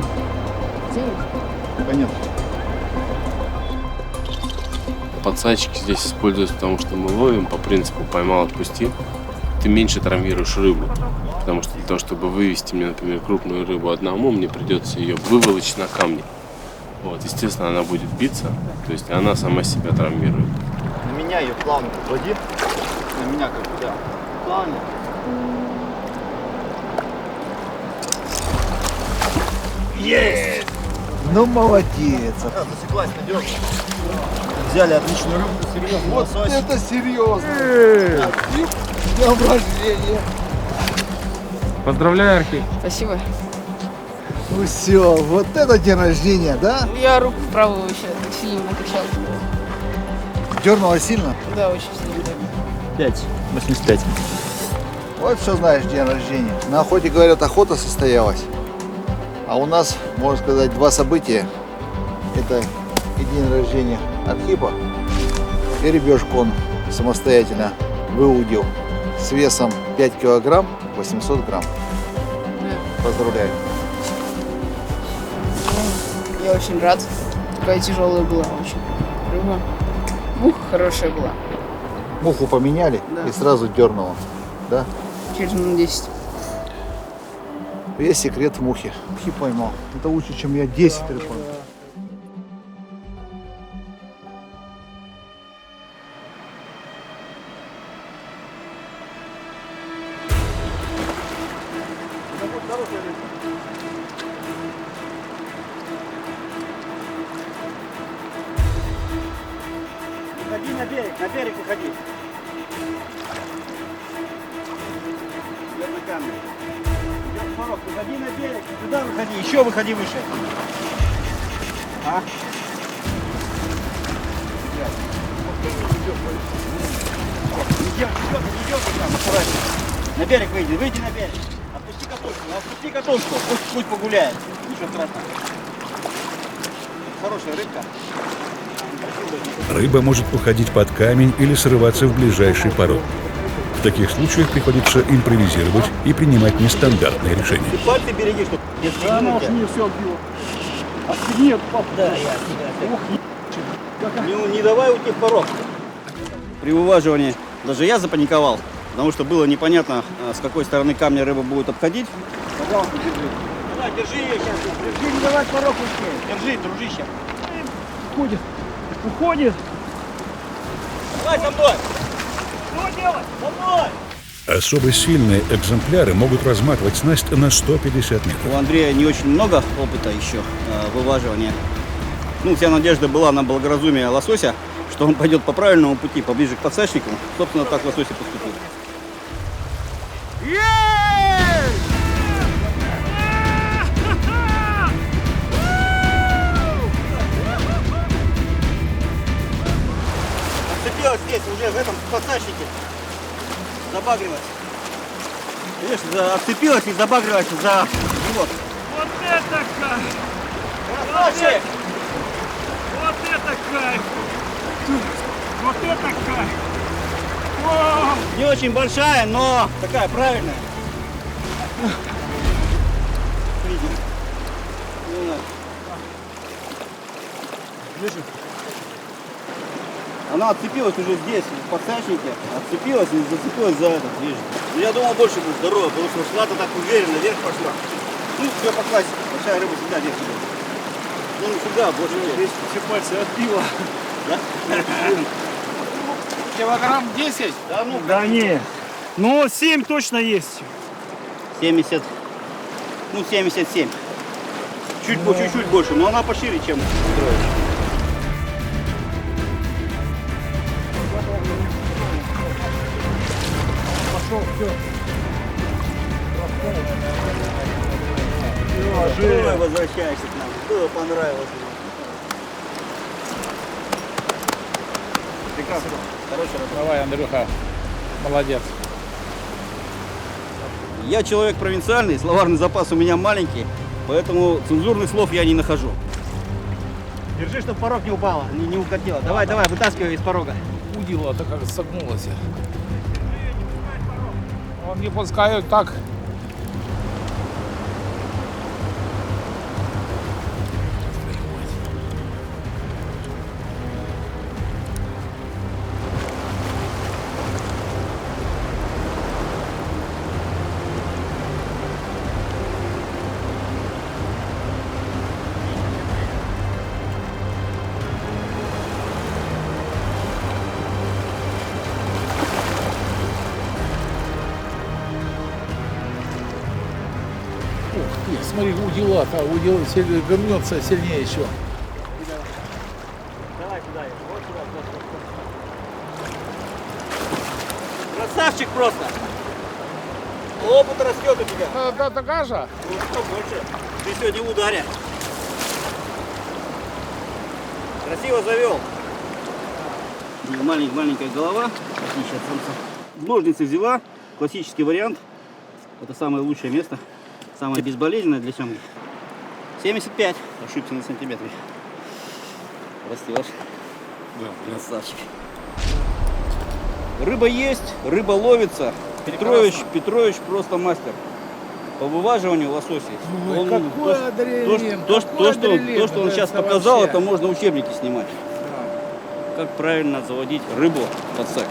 Пока нет. подсадчики здесь используются, потому что мы ловим по принципу «поймал, отпусти». Ты меньше травмируешь рыбу. Потому что для того, чтобы вывести мне, например, крупную рыбу одному, мне придется ее выволочь на камни. Вот, естественно, она будет биться, то есть она сама себя травмирует. На меня ее плавно води. На меня как бы, да. Плавно. Есть! Ну, молодец. Засеклась надежно. Взяли отличную рыбу, серьезно. Вот это серьезно. С днем рождения. Поздравляю, Архип. Спасибо. Ну все, вот это день рождения, да? Я руку правую вообще так сильно накачал. Дернуло сильно? Да, очень сильно. 5,85. Вот что знаешь, день рождения. На охоте, говорят, охота состоялась. А у нас, можно сказать, два события. Это и день рождения Архипа, и ребешку он самостоятельно выудил с весом 5 килограмм 800 грамм. Поздравляю. Я очень рад. Такая тяжелая была очень рыба. Муха хорошая была. Муху поменяли, Да. и сразу дернуло. Да? Через минут 10. Весь секрет в мухе. Мухи поймал. Это лучше, чем я 10 рыб поймал. Выходи на берег выходи. Я на камеру. Идёт порог, выходи на берег, туда выходи, еще выходи выше. А? Идёт там, аккуратно. На берег выйди на берег. Отпусти катушку, пусть погуляет. Ничего страшного. Хорошая рыбка. Рыба может уходить под камень или срываться в ближайший порог. В таких случаях приходится импровизировать и принимать нестандартные решения. Ты пальцы береги, чтобы не Да, она уж отстегнуть мне все отбила. Нет, папа. тебя. Да, я тебя. Не давай уйти в порог. При вываживании даже я запаниковал, потому что было непонятно, с какой стороны камня рыба будет обходить. Пожалуйста, держи. Давай, держи ее сейчас. Держи, не давай в порог уйти. Держи, дружище. Уходит. Давай со мной. Что делать? За мной. Особо сильные экземпляры могут разматывать снасть на 150 метров. У Андрея не очень много опыта еще вываживания. Ну, вся надежда была на благоразумие лосося, что он пойдет по правильному пути, поближе к подсачнику. Собственно, так лосось и поступил. Отцепилась здесь, уже в этом подсачнике. Забагрилась. Видишь, отцепилась и забагрилась за живот. Вот это кайф! Красавчик! Вот это кайф! Вот это кайф! О! Не очень большая, но такая правильная. Видим. Она отцепилась уже здесь, в подсачнике, отцепилась и зацепилась за этот, видишь. Но я думал, больше будет здорово, потому что шла-то так уверенно, вверх пошла. Ну, все по классике, большая рыба всегда вверх идет. Ну, не всегда, больше вверх. Все пальцы отбила. Да? Килограмм 10? Да, ну, Да не. Ну, 7 точно есть. 70, ну, 77. Чуть-чуть больше, но она пошире, чем строит. Пошел, все. Живой возвращаешься к нам. Было понравилось. Прекрасно. Хорошая работа. Давай, Андрюха. Молодец. Я человек провинциальный, словарный запас у меня маленький, поэтому цензурных слов я не нахожу. Держи, чтобы порог не упала, не укатила. Давай, вытаскивай из порога. Удила-то как согнулась. Он не пускают так. смотри, удила-то, удил вернется сильнее еще. Давай туда, вот сюда. Красавчик просто. Опыт растет у тебя. Да, такая же? Ну что больше? Ты сегодня в ударе. Красиво завел. Маленькая голова, в отличие от самца. Ножницы взяла, классический вариант. Это самое лучшее место, самое безболезненное для семги. 75, ошибся на сантиметре. Растешь. Да, красавчик. Рыба есть, рыба ловится. Петрович просто мастер. По вываживанию лосося. Ой, какой адреналин, То, что он сейчас показал, вообще. это можно учебники снимать. Как правильно заводить рыбу под сак.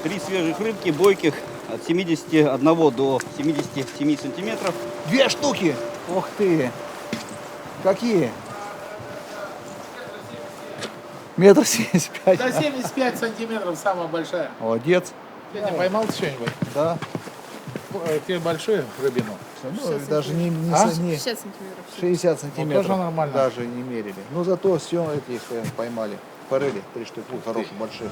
3 свежих рыбки, бойких, от 71 до 77 сантиметров. 2 штуки! Ух ты! Какие? 1,75 м. До 75 сантиметров самая большая. Молодец. Ты не поймал что-нибудь? Да. Ты большую рыбину? Ну, даже не 60 сантиметров. 60 сантиметров. тоже нормально. Даже не мерили. Ну зато все эти поймали. Форели 3 штуки, хорошие, большие.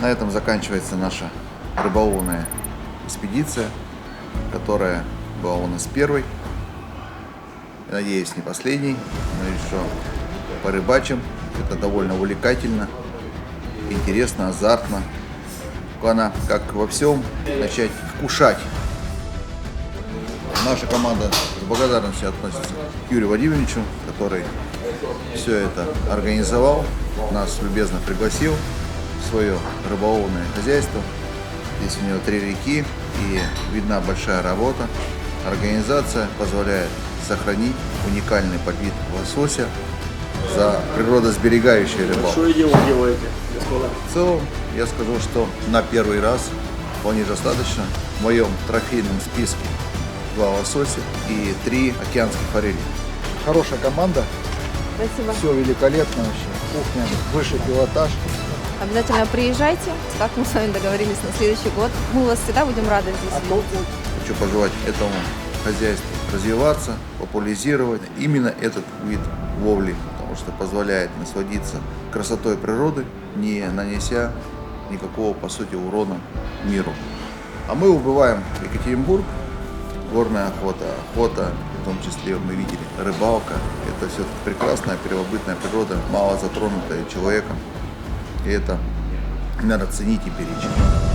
На этом заканчивается наша рыболовная экспедиция, которая была у нас первой. Надеюсь, не последней. Мы еще порыбачим. Это довольно увлекательно, интересно, азартно. Главное, как во всем, начать вкушать. Наша команда с благодарностью относится к Юрию Владимировичу, который все это организовал, нас любезно пригласил в свое рыболовное хозяйство. Здесь у него 3 реки и видна большая работа. Организация позволяет сохранить уникальный подвид лосося за природосберегающей рыбалкой. Большое дело делаете, господа. В целом, я скажу, что на первый раз вполне достаточно. В моем трофейном списке 2 лосося и 3 океанских форели. Хорошая команда. Спасибо. Все великолепно вообще. Кухня, высший пилотаж. Обязательно приезжайте, как мы с вами договорились на следующий год. Мы вас всегда будем рады здесь видеть. Хочу пожелать этому хозяйству развиваться, популяризировать именно этот вид ловли, потому что позволяет насладиться красотой природы, не нанеся никакого, по сути, урона миру. А мы убываем в Екатеринбург. Горная охота, в том числе мы видели рыбалка. Это все прекрасная первобытная природа, мало затронутая человеком. И это надо ценить и беречь.